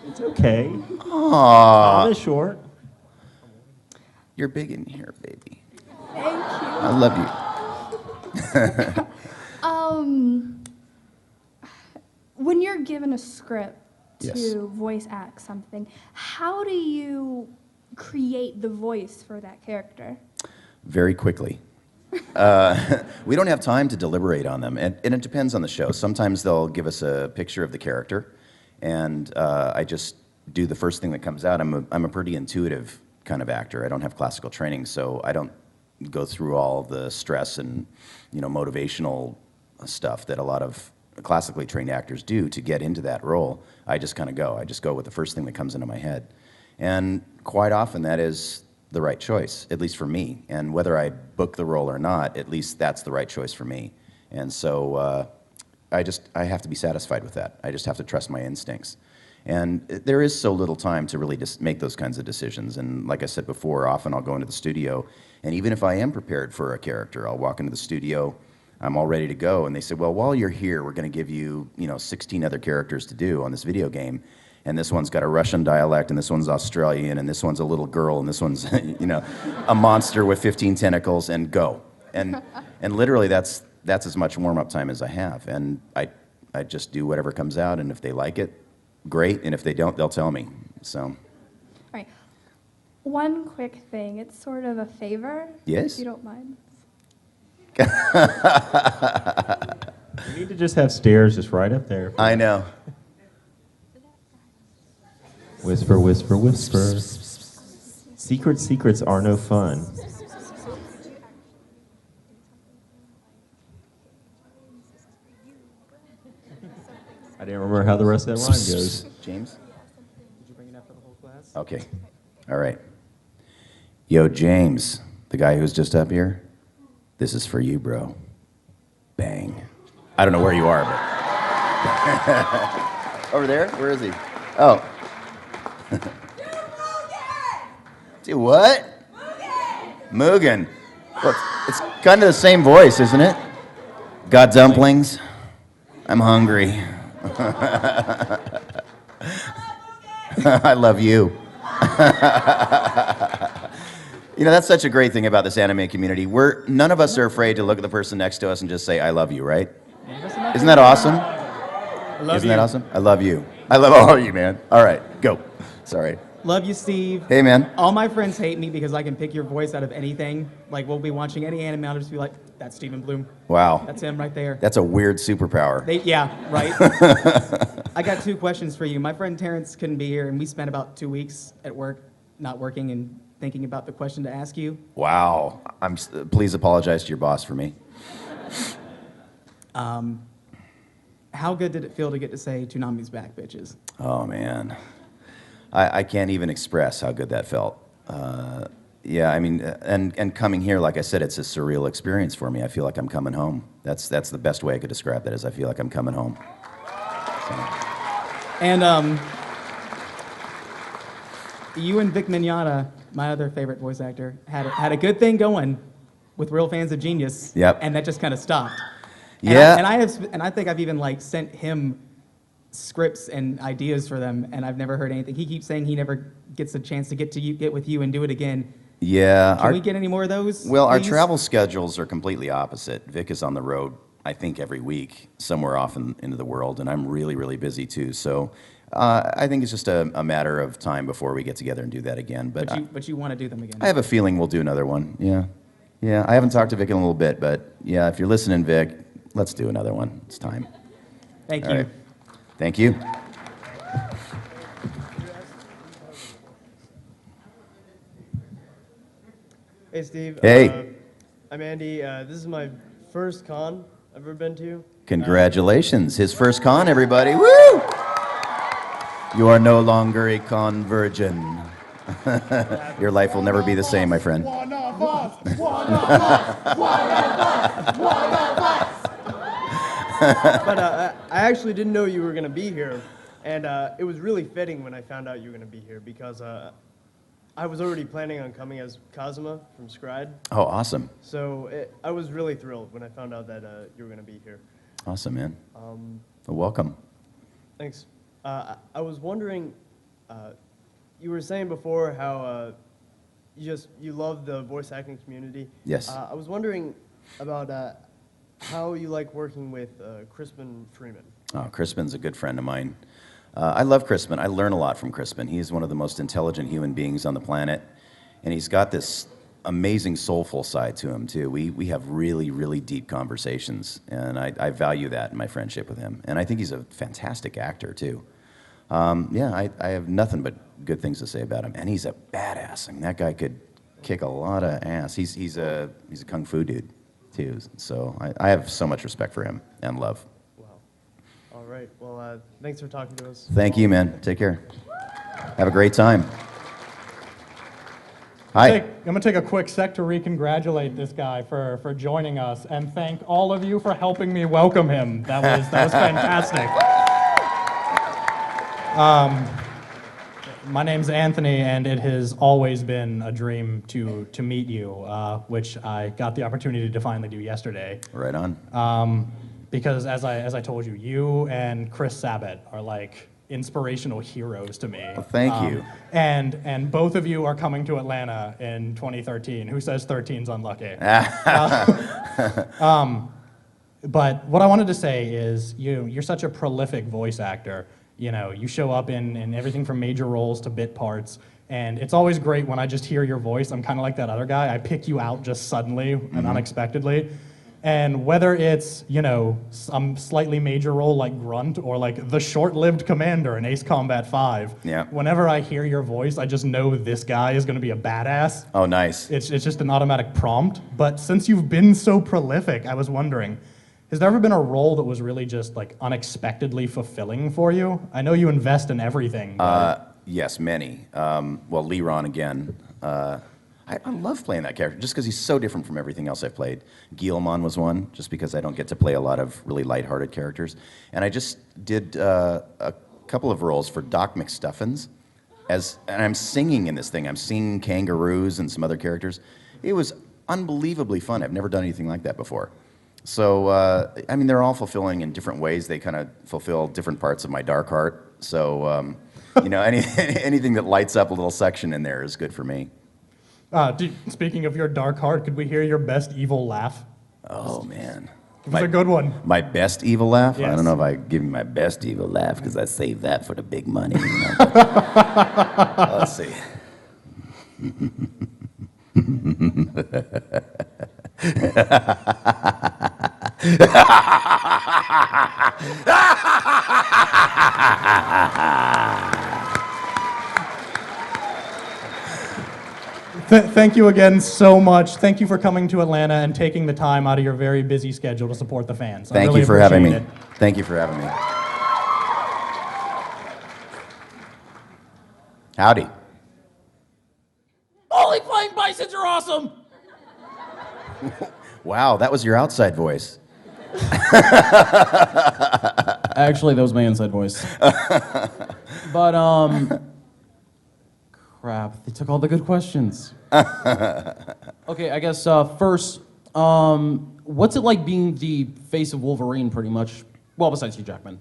It's okay. Aww. Tom is short. You're big in here, baby. Thank you. I love you. When you're given a script Yes. to voice act something, how do you create the voice for that character? Very quickly. We don't have time to deliberate on them, and it depends on the show. Sometimes they'll give us a picture of the character, and I just do the first thing that comes out. I'm a pretty intuitive kind of actor. I don't have classical training, so I don't go through all the stress and motivational stuff that a lot of classically trained actors do to get into that role. I just kind of go. I just go with the first thing that comes into my head, and quite often that is the right choice, at least for me. And whether I book the role or not, at least that's the right choice for me. And so I have to be satisfied with that. I just have to trust my instincts. And there is so little time to really just make those kinds of decisions. And like I said before, often I'll go into the studio, and even if I am prepared for a character, I'll walk into the studio, I'm all ready to go, and they say, well, while you're here, we're going to give you, 16 other characters to do on this video game. And this one's got a Russian dialect, and this one's Australian, and this one's a little girl, and this one's, a monster with 15 tentacles, and go. And literally, that's as much warm-up time as I have. And I just do whatever comes out, and if they like it, great. And if they don't, they'll tell me. So. All right. One quick thing. It's sort of a favor. Yes? If you don't mind. You need to just have stairs just right up there. I know. Whisper, whisper, whisper. Secrets are no fun. I didn't remember how the rest of that rhyme goes. James? Did you bring it up for the whole class? Okay. All right. Yo, James, the guy who's just up here, this is for you, bro. Bang. I don't know where you are, but. Over there? Where is he? Oh. Do what? Mugen. Well, it's kind of the same voice, isn't it? Got dumplings? I'm hungry. I love you. You know, that's such a great thing about this anime community. None of us are afraid to look at the person next to us and just say, I love you, right? Isn't that awesome? Isn't that awesome? I love you. I love all of you, man. All right, go. Sorry. Love you, Steve. Hey, man. All my friends hate me because I can pick your voice out of anything. Like, we'll be watching any anime, I'll just be like, that's Stephen Blum. Wow. That's him right there. That's a weird superpower. Yeah, right? I got 2 questions for you. My friend Terrence couldn't be here, and we spent about 2 weeks at work not working and thinking about the question to ask you. Wow. Please apologize to your boss for me. How good did it feel to get to say Toonami's back, bitches? Oh, man. I can't even express how good that felt. Yeah, I mean, and coming here, like I said, it's a surreal experience for me. I feel like I'm coming home. That's the best way I could describe that, is I feel like I'm coming home. And you and Vic Mignogna, my other favorite voice actor, had a good thing going with Real Fans of Genius. Yep. And that just kind of stopped. Yeah. And I think I've even like sent him scripts and ideas for them, and I've never heard anything. He keeps saying he never gets a chance to get with you and do it again. Yeah. Can we get any more of those? Well, our please? travel schedules are completely opposite. Vic is on the road, I think, every week, somewhere off into the world, and I'm really, really busy too. So I think it's just a matter of time before we get together and do that again. But you want to do them again? I have a feeling we'll do another one. Yeah. Yeah, I haven't talked to Vic in a little bit, but yeah, if you're listening, Vic, let's do another one. It's time. Thank All you. right. Thank you. Hey, Steve. Hey. I'm Andy. This is my first con I've ever been to. Congratulations. His first con, everybody. Woo! You are no longer a con virgin. Your life will never be the same, my friend. One of us. One of us. One of us. One of us. But I actually didn't know you were going to be here. And it was really fitting when I found out you were going to be here because I was already planning on coming as Kazuma from Scryed. Oh, awesome. So I was really thrilled when I found out that you were going to be here. Awesome, man. Well, welcome. Thanks. I was wondering, you were saying before how you love the voice acting community. Yes. I was wondering about how you like working with Crispin Freeman. Oh, Crispin's a good friend of mine. I love Crispin. I learn a lot from Crispin. He's one of the most intelligent human beings on the planet, and he's got this amazing soulful side to him, too. We have really, really deep conversations, and I value that in my friendship with him. And I think he's a fantastic actor, too. Yeah, I have nothing but good things to say about him. And he's a badass. I mean, that guy could kick a lot of ass. He's a kung fu dude, too. So I have so much respect for him and love. All right. Well, thanks for talking to us. Thank you, man. Take care. Have a great time. Hi. I'm going to take a quick sec to re-congratulate this guy for joining us and thank all of you for helping me welcome him. That was fantastic. My name's Anthony, and it has always been a dream to meet you, which I got the opportunity to finally do yesterday. Right on. Because as I told you, you and Chris Sabat are like inspirational heroes to me. Well, thank you. And both of you are coming to Atlanta in 2013. Who says 13's unlucky? But what I wanted to say is, you're such a prolific voice actor. You know, you show up in everything from major roles to bit parts, and it's always great when I just hear your voice. I'm kind of like that other guy. I pick you out just suddenly and unexpectedly. And whether it's, some slightly major role like Grunt or like the short-lived commander in Ace Combat 5, yeah. Whenever I hear your voice, I just know this guy is going to be a badass. Oh, nice. It's just an automatic prompt. But since you've been so prolific, I was wondering, Has there ever been a role that was really just like unexpectedly fulfilling for you? I know you invest in everything. But Yes, many. Well, Leron again. I love playing that character just because he's so different from everything else I've played. Guillemon was one, just because I don't get to play a lot of really lighthearted characters. And I just did a couple of roles for Doc McStuffins, and I'm singing in this thing. I'm singing kangaroos and some other characters. It was unbelievably fun. I've never done anything like that before. So, I mean, they're all fulfilling in different ways. They kind of fulfill different parts of my dark heart. So, you know, anything that lights up a little section in there is good for me. Speaking of your dark heart, could we hear your best evil laugh? Oh, man. Give us a good one. My best evil laugh? Yes. I don't know if I give you my best evil laugh because I saved that for the big money. You know? Let's see. Thank you again so much. Thank you for coming to Atlanta and taking the time out of your very busy schedule to support the fans. Thank really you for having me. appreciate it. Thank you for having me. Howdy. Holy flying bisons are awesome! Wow, that was your outside voice. Actually, that was my inside voice. But, crap, they took all the good questions. Okay, I guess first, what's it like being the face of Wolverine, pretty much? Well, besides Hugh Jackman.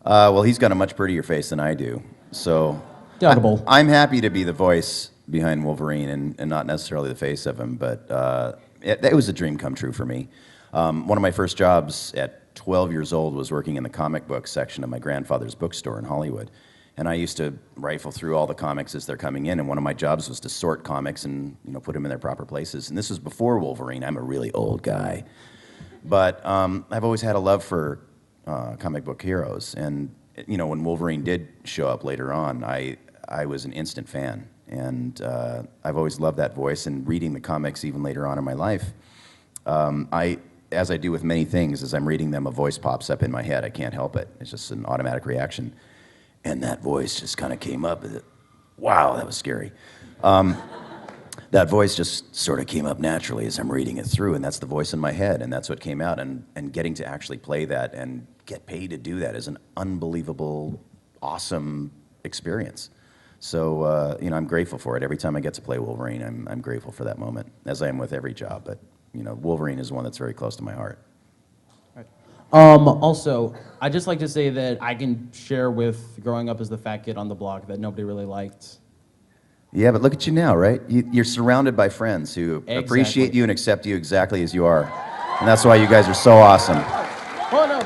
Well, he's got a much prettier face than I do, so Doubtable. I'm happy to be the voice behind Wolverine and not necessarily the face of him, but it was a dream come true for me. One of my first jobs at 12 years old was working in the comic book section of my grandfather's bookstore in Hollywood. And I used to rifle through all the comics as they're coming in, and one of my jobs was to sort comics and put them in their proper places. And this was before Wolverine. I'm a really old guy. But I've always had a love for comic book heroes. And when Wolverine did show up later on, I was an instant fan. And I've always loved that voice, and reading the comics even later on in my life. As I do with many things, as I'm reading them, a voice pops up in my head. I can't help it. It's just an automatic reaction. And that voice just kind of came up. Wow, that was scary. That voice just sort of came up naturally as I'm reading it through, and that's the voice in my head, and that's what came out. And getting to actually play that and get paid to do that is an unbelievable, awesome experience. So, I'm grateful for it. Every time I get to play Wolverine, I'm grateful for that moment, as I am with every job. But, Wolverine is one that's very close to my heart. Also, I'd just like to say that I can share with growing up as the fat kid on the block that nobody really liked. Yeah, but look at you now, right? You're surrounded by friends who appreciate you and accept you exactly as you are. And that's why you guys are so awesome. Well, no.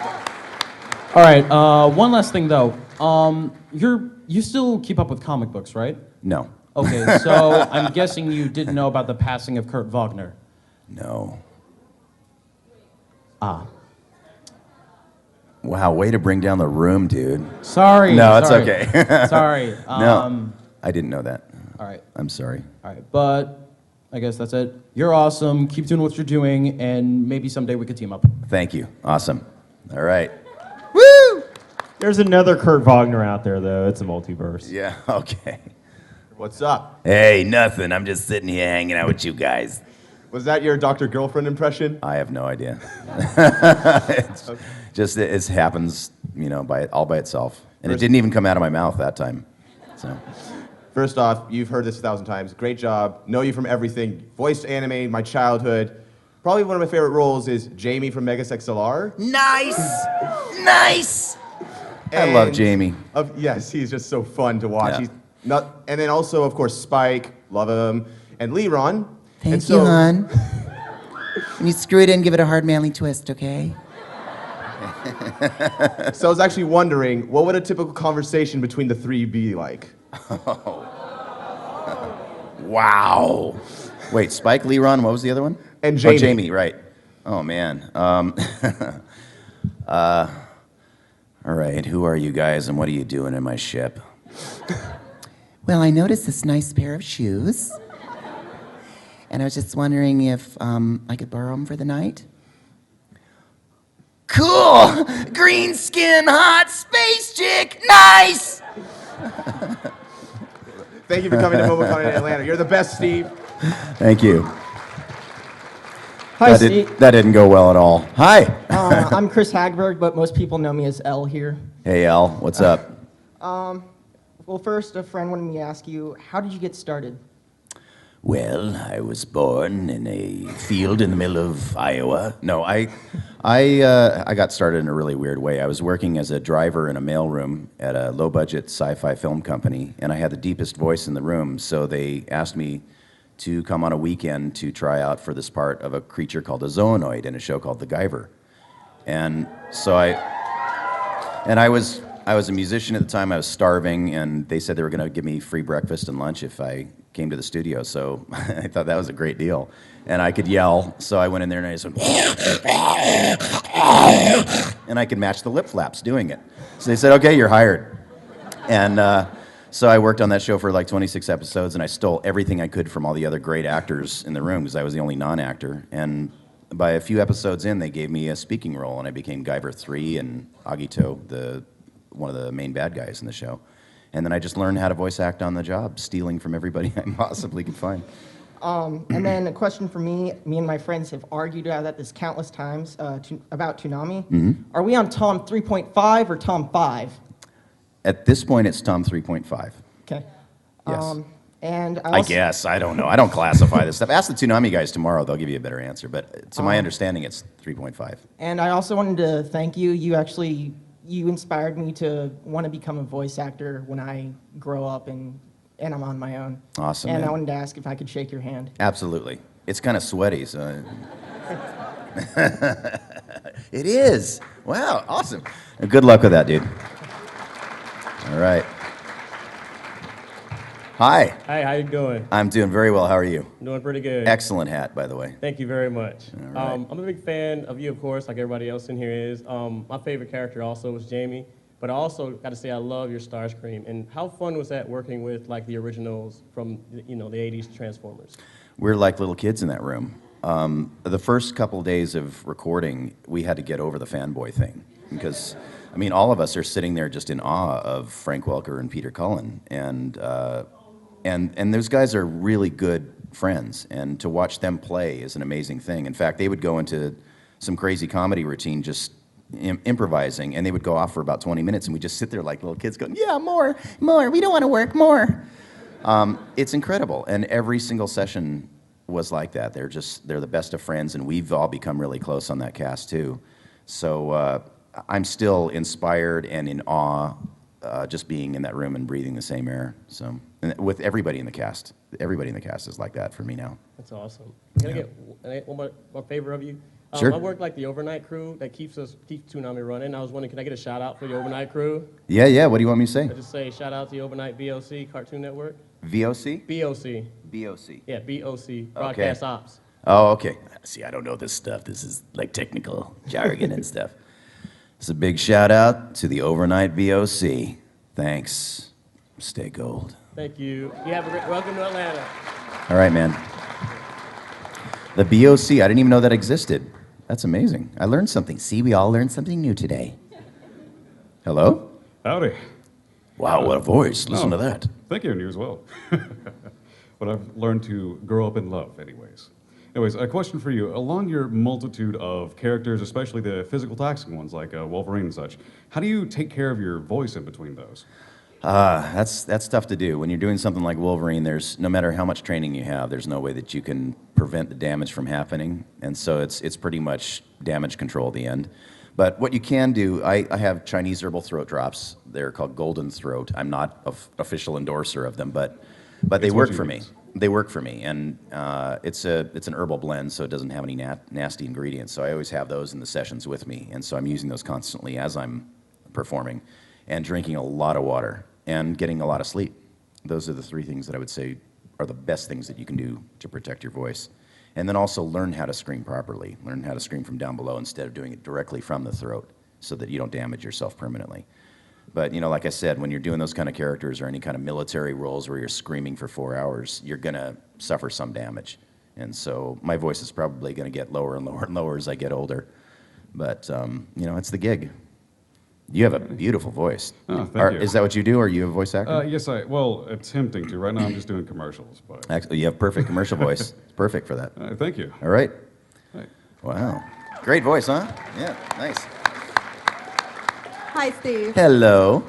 All right, one last thing, though. You still keep up with comic books, right? No. Okay, so I'm guessing you didn't know about the passing of Kurt Wagner. No. Ah. Wow, way to bring down the room, dude. Sorry. No, it's sorry. okay. Sorry. No, I didn't know that. All right. I'm sorry. All right, but I guess that's it. You're awesome. Keep doing what you're doing, and maybe someday we could team up. Thank you. Awesome. All right. Woo! There's another Kurt Wagner out there, though. It's a multiverse. Yeah, okay. What's up? Hey, nothing. I'm just sitting here hanging out with you guys. Was that your Dr. Girlfriend impression? I have no idea. It happens, all by itself. And it didn't even come out of my mouth that time. So. First off, you've heard this 1,000 times. Great job. Know you from everything. Voiced anime, my childhood. Probably one of my favorite roles is Jamie from Megas XLR. Nice! Nice! I love Jamie. Yes, he's just so fun to watch. Yeah. And then also, of course, Spike. Love him. And Leron. Thank you, hon. When you screw it in, give it a hard, manly twist, okay? So I was actually wondering, what would a typical conversation between the three be like? Wow. Wait, Spike, Leron, what was the other one? And Jamie. Oh, Jamie, right. Oh, man. All right, who are you guys and what are you doing in my ship? Well, I noticed this nice pair of shoes. And I was just wondering if I could borrow them for the night. Cool. Green skin, hot space chick. Nice. Thank you for coming to MomoCon in Atlanta. You're the best, Steve. Thank you. Hi, Steve. That didn't go well at all. Hi. I'm Chris Hagberg, but most people know me as L here. Hey, Al. What's up? Well, first, a friend wanted me to ask you, how did you get started? Well, I was born in a field in the middle of Iowa. No, I got started in a really weird way. I was working as a driver in a mailroom at a low-budget sci-fi film company, and I had the deepest voice in the room, so they asked me to come on a weekend to try out for this part of a creature called a zoonoid in a show called The Guyver. And so I was a musician at the time. I was starving, and they said they were going to give me free breakfast and lunch if I came to the studio, so I thought that was a great deal. And I could yell, so I went in there and I just went, and I could match the lip flaps doing it. So they said, okay, you're hired. And so I worked on that show for like 26 episodes, and I stole everything I could from all the other great actors in the room, because I was the only non-actor. And by a few episodes in, they gave me a speaking role, and I became Guyver 3 and Agito, one of the main bad guys in the show. And then I just learned how to voice act on the job, stealing from everybody I possibly could find. And then a question for me. Me and my friends have argued about this countless times about Toonami. Mm-hmm. Are we on Tom 3.5 or Tom 5? At this point, it's Tom 3.5. Okay. Yes. And I guess. I don't know. I don't classify this stuff. Ask the Toonami guys tomorrow. They'll give you a better answer. But to my understanding, it's 3.5. And I also wanted to thank you. You inspired me to want to become a voice actor when I grow up and I'm on my own. Awesome, And man. I wanted to ask if I could shake your hand. Absolutely. It's kind of sweaty, so. It is. Wow, awesome. Good luck with that, dude. All right. Hi. Hi, how you doing? I'm doing very well. How are you? Doing pretty good. Excellent hat, by the way. Thank you very much. right. I'm a big fan of you, of course, like everybody else in here is. My favorite character also was Jamie, but I also got to say I love your Starscream. And how fun was that working with like the originals from the 80s Transformers? We're like little kids in that room. The first couple days of recording, we had to get over the fanboy thing because, I mean, all of us are sitting there just in awe of Frank Welker and Peter Cullen, and those guys are really good friends, and to watch them play is an amazing thing. In fact, they would go into some crazy comedy routine just improvising, and they would go off for about 20 minutes, and we'd just sit there like little kids going, yeah, more, we don't want to work, more. It's incredible, and every single session was like that. They're the best of friends, and we've all become really close on that cast too. So I'm still inspired and in awe just being in that room and breathing the same air. So, and with everybody in the cast is like that for me now. That's awesome. Can I get one more favor of you? Sure. I work like the overnight crew that keeps Toonami running. I was wondering, can I get a shout out for the overnight crew? Yeah. What do you want me to say? I just say shout out to the overnight BOC Cartoon Network. VOC? BOC. BOC. Yeah, BOC. Broadcast Ops. Oh, okay. See, I don't know this stuff. This is like technical jargon and stuff. It's a big shout out to the overnight VOC. Thanks. Stay gold. Thank you. You have a great welcome to Atlanta. All right, man. The BOC, I didn't even know that existed. That's amazing. I learned something. See, we all learned something new today. Hello? Howdy. Wow, what a voice. Listen to Oh, that. Thank you, and you as well. But I've learned to grow up in love, anyways. Anyways, a question for you. Along your multitude of characters, especially the physical taxing ones like Wolverine and such, how do you take care of your voice in between those? That's tough to do. When you're doing something like Wolverine, there's no matter how much training you have, there's no way that you can prevent the damage from happening, and so it's pretty much damage control at the end. But what you can do, I have Chinese herbal throat drops. They're called Golden Throat. I'm not an official endorser of them, but they work for me. They work for me, and it's an herbal blend, so it doesn't have any nasty ingredients. So I always have those in the sessions with me, and so I'm using those constantly as I'm performing, and drinking a lot of water and getting a lot of sleep. Those are the three things that I would say are the best things that you can do to protect your voice. And then also learn how to scream properly. Learn how to scream from down below instead of doing it directly from the throat so that you don't damage yourself permanently. But, like I said, when you're doing those kind of characters or any kind of military roles where you're screaming for 4 hours, you're going to suffer some damage. And so my voice is probably going to get lower and lower and lower as I get older. But, it's the gig. You have a beautiful voice. Oh, thank you. Is that what you do? Are you a voice actor? Yes, attempting to. Right now I'm just doing commercials. But Actually, you have perfect commercial voice. It's perfect for that. thank you. All right. Right. Wow. Great voice, huh? Yeah, nice. Hi, Steve. Hello.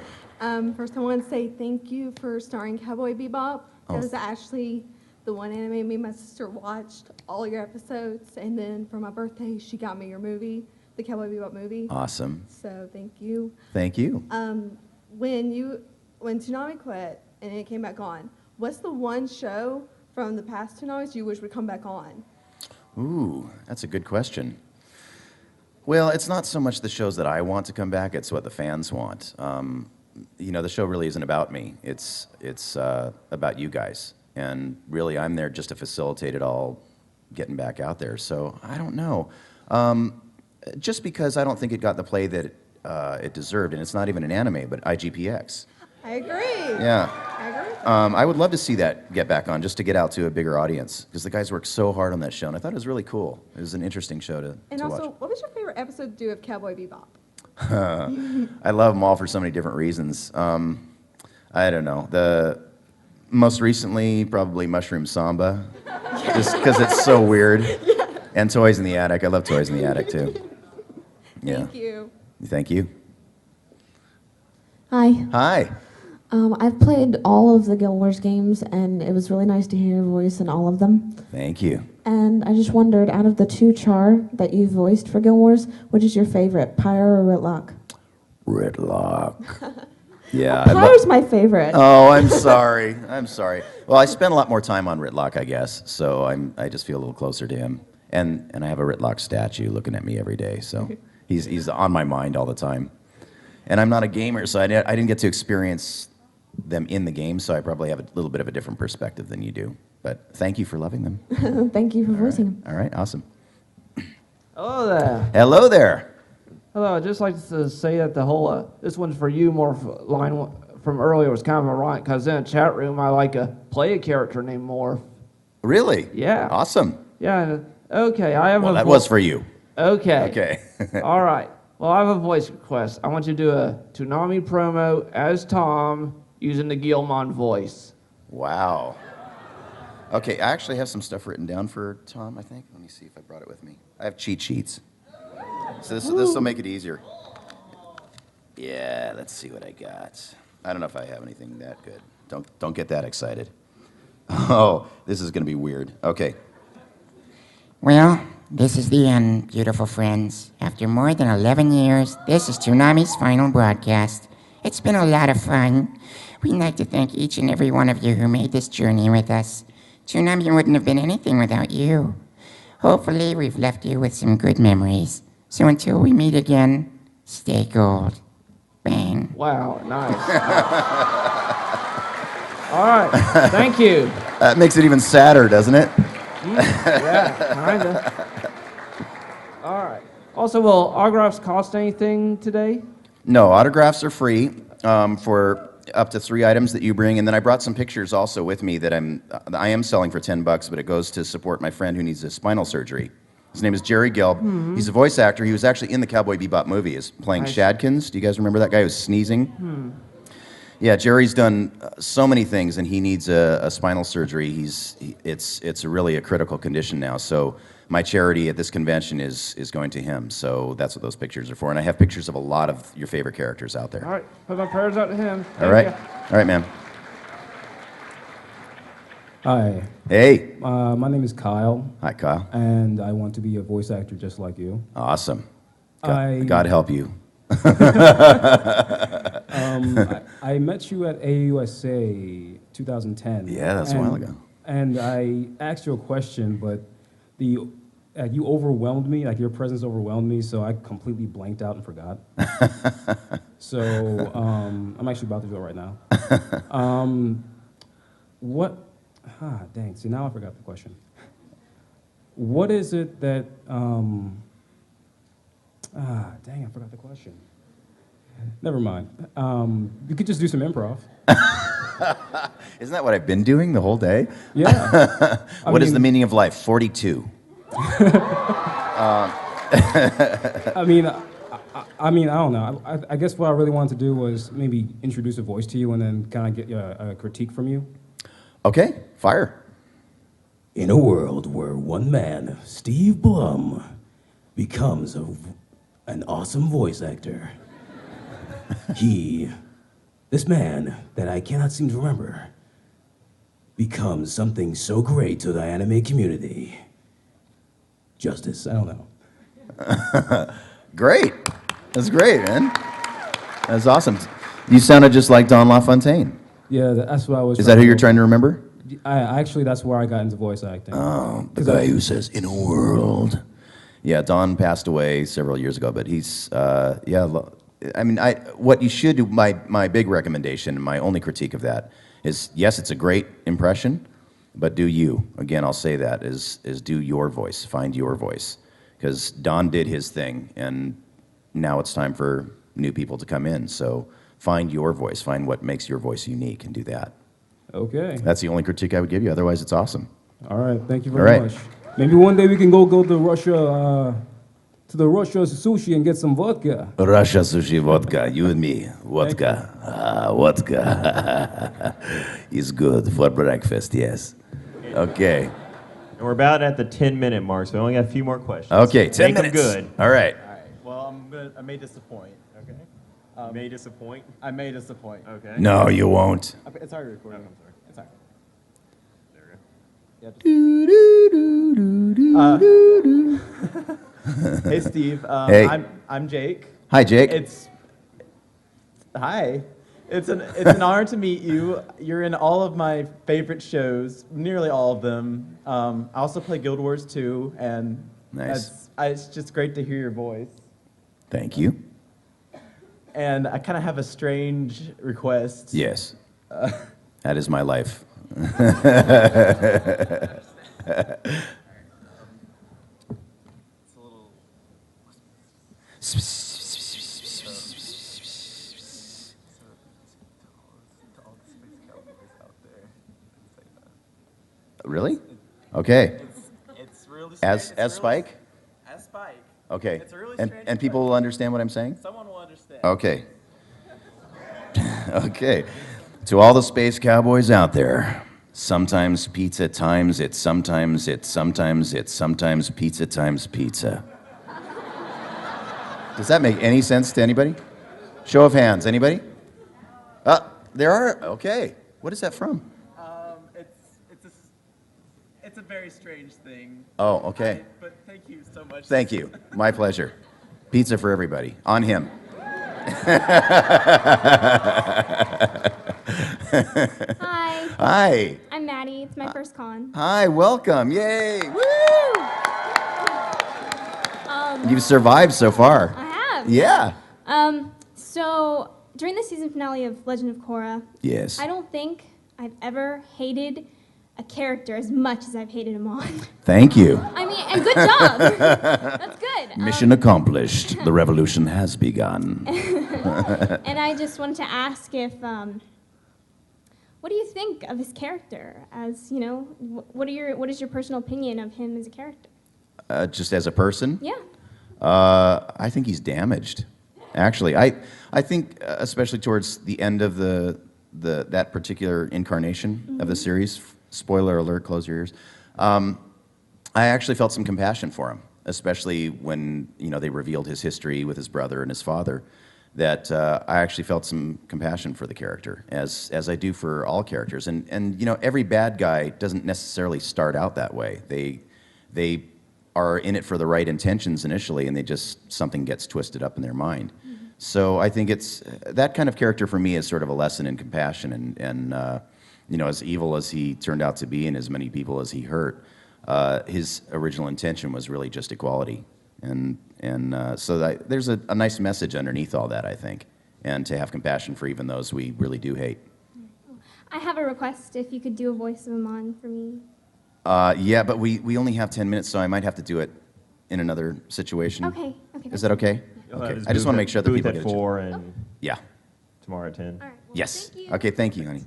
First, I want to say thank you for starring Cowboy Bebop. Oh. That was actually the one anime me and my sister watched all your episodes, and then for my birthday, she got me your movie, the Cowboy Bebop movie. Awesome. So thank you. Thank you. When Toonami quit and it came back on, what's the one show from the past Toonamis you wish would come back on? Ooh, that's a good question. Well, it's not so much the shows that I want to come back, it's what the fans want. The show really isn't about me. It's about you guys. And really, I'm there just to facilitate it all getting back out there. So I don't know. Just because I don't think it got the play that it deserved, and it's not even an anime, but IGPX. I agree. Yeah. I agree. I would love to see that get back on, just to get out to a bigger audience, because the guys worked so hard on that show, and I thought it was really cool. It was an interesting show to And watch. also, what was your favorite episode to do of Cowboy Bebop? I love them all for so many different reasons. I don't know. The most recently, probably Mushroom Samba, just because it's so weird. And Toys in the Attic. I love Toys in the Attic too. Yeah. Thank you. Thank you. Hi. Hi. I've played all of the Guild Wars games, and it was really nice to hear your voice in all of them. Thank you. And I just wondered, out of the two Char that you voiced for Guild Wars, which is your favorite, Pyre or Ritlock? Ritlock. Yeah. Pyre's my favorite. Oh, I'm sorry. I'm sorry. Well, I spend a lot more time on Ritlock, I guess, so I just feel a little closer to him. And I have a Ritlock statue looking at me every day, so he's on my mind all the time. And I'm not a gamer, so I didn't get to experience them in the game, so I probably have a little bit of a different perspective than you do. But thank you for loving them. Thank you for voicing them. All right, awesome. Hello there. Hello there. Hello, I'd just like to say that the whole, this one's for you, more line from earlier was kind of ironic, because in a chat room I play a character named Morph. Really? Yeah. Awesome. Yeah, okay, I have Well, that was for you. Okay. Okay. All right. Well, I have a voice request. I want you to do a Toonami promo as Tom using the Guilmon voice. Wow. Okay, I actually have some stuff written down for Tom, I think. Let me see if I brought it with me. I have cheat sheets. So this will make it easier. Yeah, let's see what I got. I don't know if I have anything that good. Don't get that excited. Oh, this is going to be weird. Okay. Well, this is the end, beautiful friends. After more than 11 years, this is Toonami's final broadcast. It's been a lot of fun. We'd like to thank each and every one of you who made this journey with us. Toonami wouldn't have been anything without you. Hopefully, we've left you with some good memories. So until we meet again, stay gold. Bang. Wow, nice. All right, thank you. That makes it even sadder, doesn't it? Yeah, kinda. All right. Also, will autographs cost anything today? No, autographs are free for up to 3 items that you bring, and then I brought some pictures also with me that I am selling for $10, but it goes to support my friend who needs a spinal surgery. His name is Jerry Gelb. Hmm. He's a voice actor. He was actually in the Cowboy Bebop movie. He's playing Nice. Shadkins. Do you guys remember that guy who was sneezing? Hmm. Yeah, Jerry's done so many things, and he needs a spinal surgery. It's really a critical condition now. So my charity at this convention is going to him. So that's what those pictures are for. And I have pictures of a lot of your favorite characters out there. All right, put my prayers out to him. All right. Thank you. All right, man. Hi. Hey. My name is Kyle. Hi, Kyle. And I want to be a voice actor just like you. Awesome. I- God help you. I met you at AUSA 2010. Yeah, that's a while ago. And I asked you a question, but you overwhelmed me. Like your presence overwhelmed me, so I completely blanked out and forgot. So I'm actually about to do it right now. Dang. See, now I forgot the question. What is it that? Dang, I forgot the question. Never mind. You could just do some improv. Isn't that what I've been doing the whole day? Yeah. What is the meaning of life? 42. I mean, I mean, I don't know. I guess what I really wanted to do was maybe introduce a voice to you and then kind of get a critique from you. Okay, fire. In a world where one man, Steve Blum, becomes an awesome voice actor, this man that I cannot seem to remember, becomes something so great to the anime community. Justice, I don't know. Great. That's great, man. That's awesome. You sounded just like Don LaFontaine. Yeah, that's what I was. Is that who you're trying to remember? Actually, that's where I got into voice acting. Oh, the guy who says "in a world." Yeah, Don passed away several years ago, but he's I mean, what you should do. My big recommendation, and my only critique of that is, yes, it's a great impression, but do you. Again, I'll say that is do your voice. Find your voice, because Don did his thing, and now it's time for new people to come in. So find your voice. Find what makes your voice unique, and do that. Okay. That's the only critique I would give you. Otherwise, it's awesome. All right. Thank you very much. Maybe one day we can go to Russia, to the Russia sushi and get some vodka. Russia sushi vodka. You and me. Vodka. Vodka. is good for breakfast, yes. Okay. And we're about at the 10-minute mark, so we only got a few more questions. Okay, 10 Make them minutes. good. All right. Well, I may disappoint. Okay. May disappoint? I may disappoint. Okay. No, you won't. It's already recording. I'm sorry. It's alright. Hey, Steve. Hey. I'm Jake. Hi, Jake. Hi. It's an honor to meet you. You're in all of my favorite shows, nearly all of them. I also play Guild Wars 2, and Nice. it's just great to hear your voice. Thank you. And I kind of have a strange request. Yes. That is my life. Really? Okay. It's really As Spike? As Spike. Okay. It's a really and strange people will understand what I'm saying? Someone will understand. Okay. Okay. To all the space cowboys out there, sometimes pizza times it's sometimes pizza times pizza. Does that make any sense to anybody? Show of hands. Anybody? There are. Okay. What is that from? It's a very strange thing. Oh, okay. But thank you so much. Thank you. My pleasure. Pizza for everybody. On him. Hi. Hi. I'm Maddie. It's my first con. Hi, welcome. Yay. Woo! You've survived so far. I have. Yeah. So during the season finale of Legend of Korra, Yes. I don't think I've ever hated a character as much as I've hated Amon. Thank you. I mean, and good job. That's good. Mission accomplished. The revolution has begun. And I just wanted to ask if, what do you think of his character? As you know, what is your personal opinion of him as a character? Just as a person? Yeah. I think he's damaged. Actually, I think especially towards the end of that particular incarnation of the series. Spoiler alert, close your ears. I actually felt some compassion for him, especially when they revealed his history with his brother and his father. That I actually felt some compassion for the character, as I do for all characters. And every bad guy doesn't necessarily start out that way. They are in it for the right intentions initially, and something gets twisted up in their mind. Mm-hmm. So I think it's that kind of character for me is sort of a lesson in compassion and as evil as he turned out to be and as many people as he hurt, his original intention was really just equality. And so there's a nice message underneath all that, I think, and to have compassion for even those we really do hate. I have a request if you could do a voice of Amon for me. Yeah, but we only have 10 minutes, so I might have to do it in another situation. Okay. Is that okay? You'll Okay. have his I just want to make sure that booth people at get a chance. 4 and Yeah. tomorrow at 10. Yes. Okay, thank you, honey.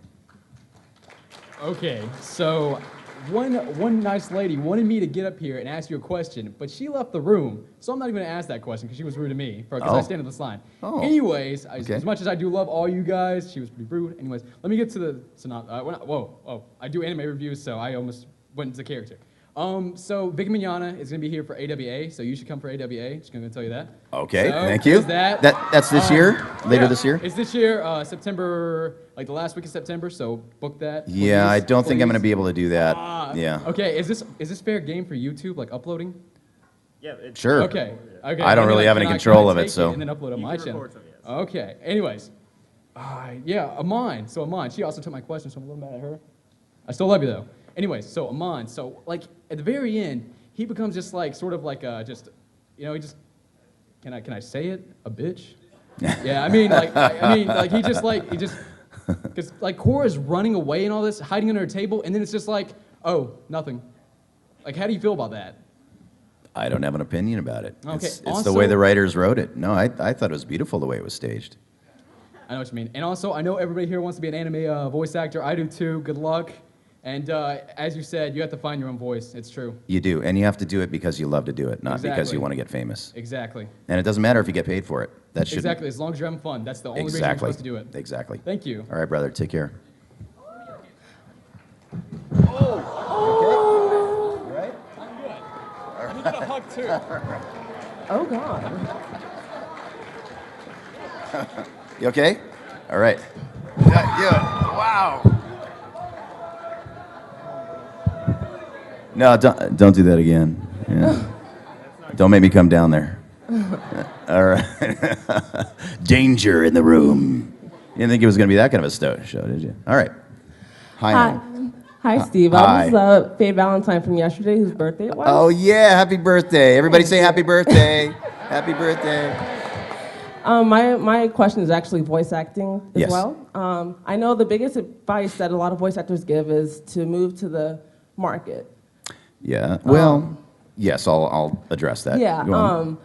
Okay, so one nice lady wanted me to get up here and ask you a question, but she left the room, so I'm not even gonna ask that question because she was rude to me because I stand in this line. Oh. Anyways, Okay. as much as I do love all you guys, she was pretty rude. Anyways, let me get to the I do anime reviews, so I almost went into the character. So Vic Mignogna is gonna be here for AWA, so you should come for AWA. Just gonna tell you that. Okay, So, thank you. there's That. That's this year? Later Yeah, this year? It's this year, September, like the last week of September. So book that. Yeah, I don't think I'm going to please. be able to do that. Yeah. Okay, is this fair game for YouTube, like uploading? Yeah. Sure. Okay. I don't really have any control of it, so. And then upload on my channel. Okay. Anyways, yeah, Aman. So Aman, she also took my question, so I'm a little mad at her. I still love you though. Anyways, so Aman, so like at the very end, he becomes just like sort of like he just can I say it? A bitch? Yeah, I mean like he just because like Cora's running away and all this, hiding under a table, and then it's just like, oh, nothing. Like, how do you feel about that? I don't have an opinion about it. Okay, It's also- the way the writers wrote it. No, I thought it was beautiful the way it was staged. I know what you mean. And also, I know everybody here wants to be an anime voice actor. I do too. Good luck. And as you said, you have to find your own voice. It's true. You do, and you have to do it because you love to do it, not because Exactly. you want to get famous. Exactly. And it doesn't matter if you get paid for it. That should Exactly. As long as you're having fun, that's the only reason you're supposed to do it. Exactly. Thank you. All right, brother. Take care. Right? I'm good. You get a hug too. Oh, God. You okay? All right. Yeah. Wow. No, don't do that again. Yeah. Don't make me come down there. All right. Danger in the room. You didn't think it was going to be that kind of a show, did you? All right. Hi. Ann. Hi, Steve. Hi. I was Faye Valentine from yesterday, whose birthday it was. Oh, yeah. Happy birthday. Everybody say happy birthday. Happy birthday. My question is actually voice acting as Yes. well. I know the biggest advice that a lot of voice actors give is to move to the market. Yeah. Well, yes, I'll address that. Yeah. Go on.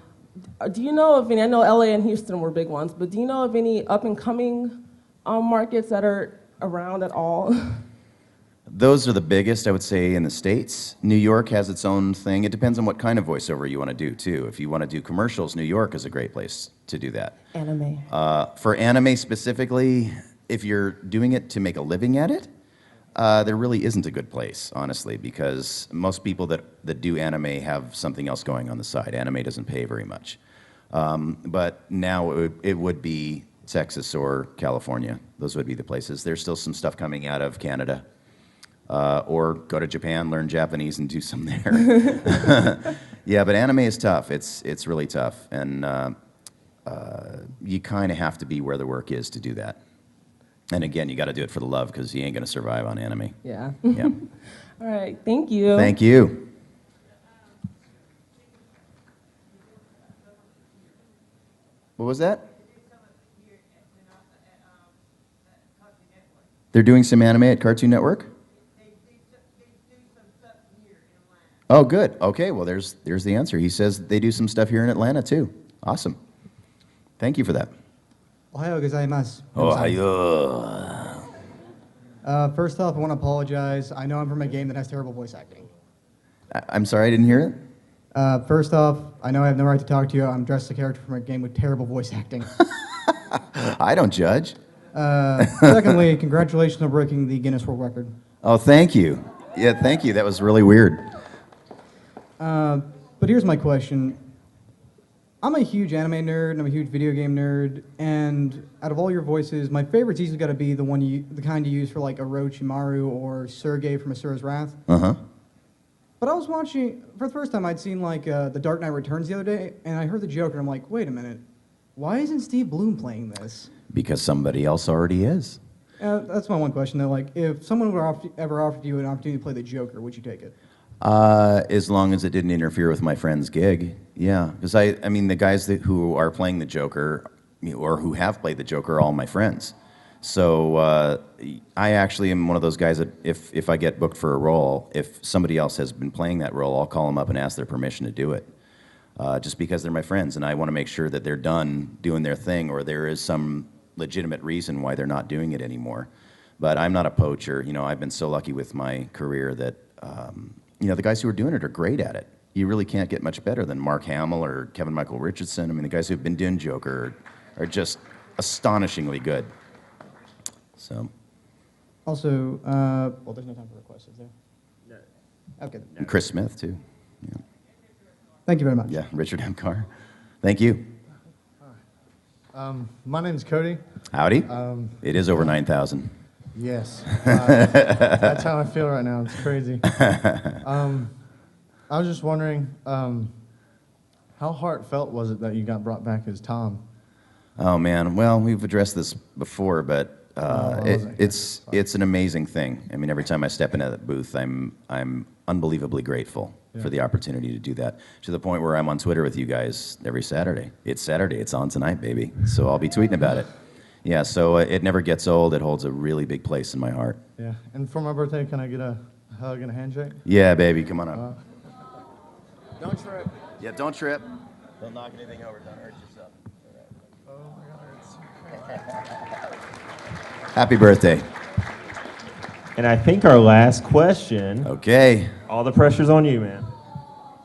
Do you know of any? I know LA and Houston were big ones, but do you know of any up and coming markets that are around at all? Those are the biggest, I would say, in the States. New York has its own thing. It depends on what kind of voiceover you want to do, too. If you want to do commercials, New York is a great place to do that. Anime. For anime specifically, if you're doing it to make a living at it, there really isn't a good place, honestly, because most people that do anime have something else going on the side. Anime doesn't pay very much. But now it would be Texas or California. Those would be the places. There's still some stuff coming out of Canada. Or go to Japan, learn Japanese, and do some there. Yeah, but anime is tough. It's really tough, and you kind of have to be where the work is to do that. And again, you got to do it for the love because you ain't going to survive on anime. Yeah. Yeah. All right. Thank you. Thank you. What was that? They're doing some anime at Cartoon Network? Oh, good. Okay, well, there's the answer. He says they do some stuff here in Atlanta, too. Awesome. Thank you for that. Ohayou gozaimasu. Ohayou. First off, I want to apologize. I know I'm from a game that has terrible voice acting. I'm sorry, I didn't hear it? First off, I know I have no right to talk to you. I'm dressed as a character from a game with terrible voice acting. I don't judge. Secondly, congratulations on breaking the Guinness World Record. Oh, thank you. Yeah, thank you. That was really weird. But here's my question. I'm a huge anime nerd, and I'm a huge video game nerd, and out of all your voices, my favorite's easily got to be the kind you use for like Orochimaru or Sergei from Asura's Wrath. Uh-huh. But I was watching, for the first time, I'd seen like The Dark Knight Returns the other day, and I heard the Joker, and I'm like, wait a minute, why isn't Steve Blum playing this? Because somebody else already is. That's my one question, though. Like, if someone would ever offered you an opportunity to play the Joker, would you take it? As long as it didn't interfere with my friend's gig, yeah. Because I mean, the guys who are playing the Joker, or who have played the Joker, are all my friends. So I actually am one of those guys that if I get booked for a role, if somebody else has been playing that role, I'll call them up and ask their permission to do it. Just because they're my friends, and I want to make sure that they're done doing their thing, or there is some legitimate reason why they're not doing it anymore. But I'm not a poacher. You know, I've been so lucky with my career that the guys who are doing it are great at it. You really can't get much better than Mark Hamill or Kevin Michael Richardson. I mean, the guys who've been doing Joker are just astonishingly good. So. Also, Well, there's no time for requests, is there? Okay. And Chris Smith, too. Yeah. Thank you very much. Yeah, Richard M. Carr. Thank you. My name's Cody. Howdy. It is over 9,000. Yes. That's how I feel right now. It's crazy. I was just wondering, how heartfelt was it that you got brought back as Tom? Oh, man. Well, we've addressed this before, but wasn't it's an amazing thing. I mean, every time I step into that booth, I'm unbelievably grateful for the opportunity to do that, to the point where I'm on Twitter with you guys every Saturday. It's Saturday. It's on tonight, baby. So I'll be tweeting about it. Yeah, so it never gets old. It holds a really big place in my heart. Yeah. And for my birthday, can I get a hug and a handshake? Yeah, baby. Come on up. Don't trip. Yeah, don't trip. Don't knock anything over. Don't hurt yourself. Oh my God. Happy birthday. And I think our last question. Okay. All the pressure's on you, man.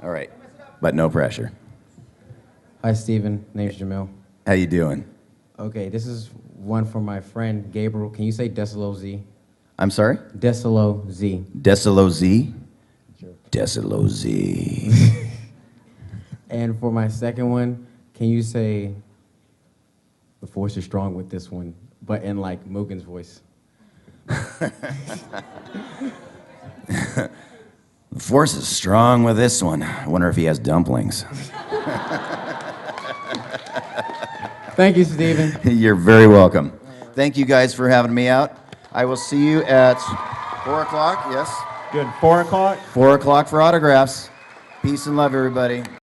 All right. But no pressure. Hi, Steven. Name's Jamil. How you doing? Okay, this is one for my friend Gabriel. Can you say Decilo Z? I'm sorry? Decilo Z. Decilo Z? Decilo Z. And for my second one, can you say the force is strong with this one, but in like Mugen's voice? The force is strong with this one. I wonder if he has dumplings. Thank you, Steven. You're very welcome. Thank you guys for having me out. I will see you at 4 o'clock, yes? Good. 4 o'clock? 4 o'clock for autographs. Peace and love, everybody.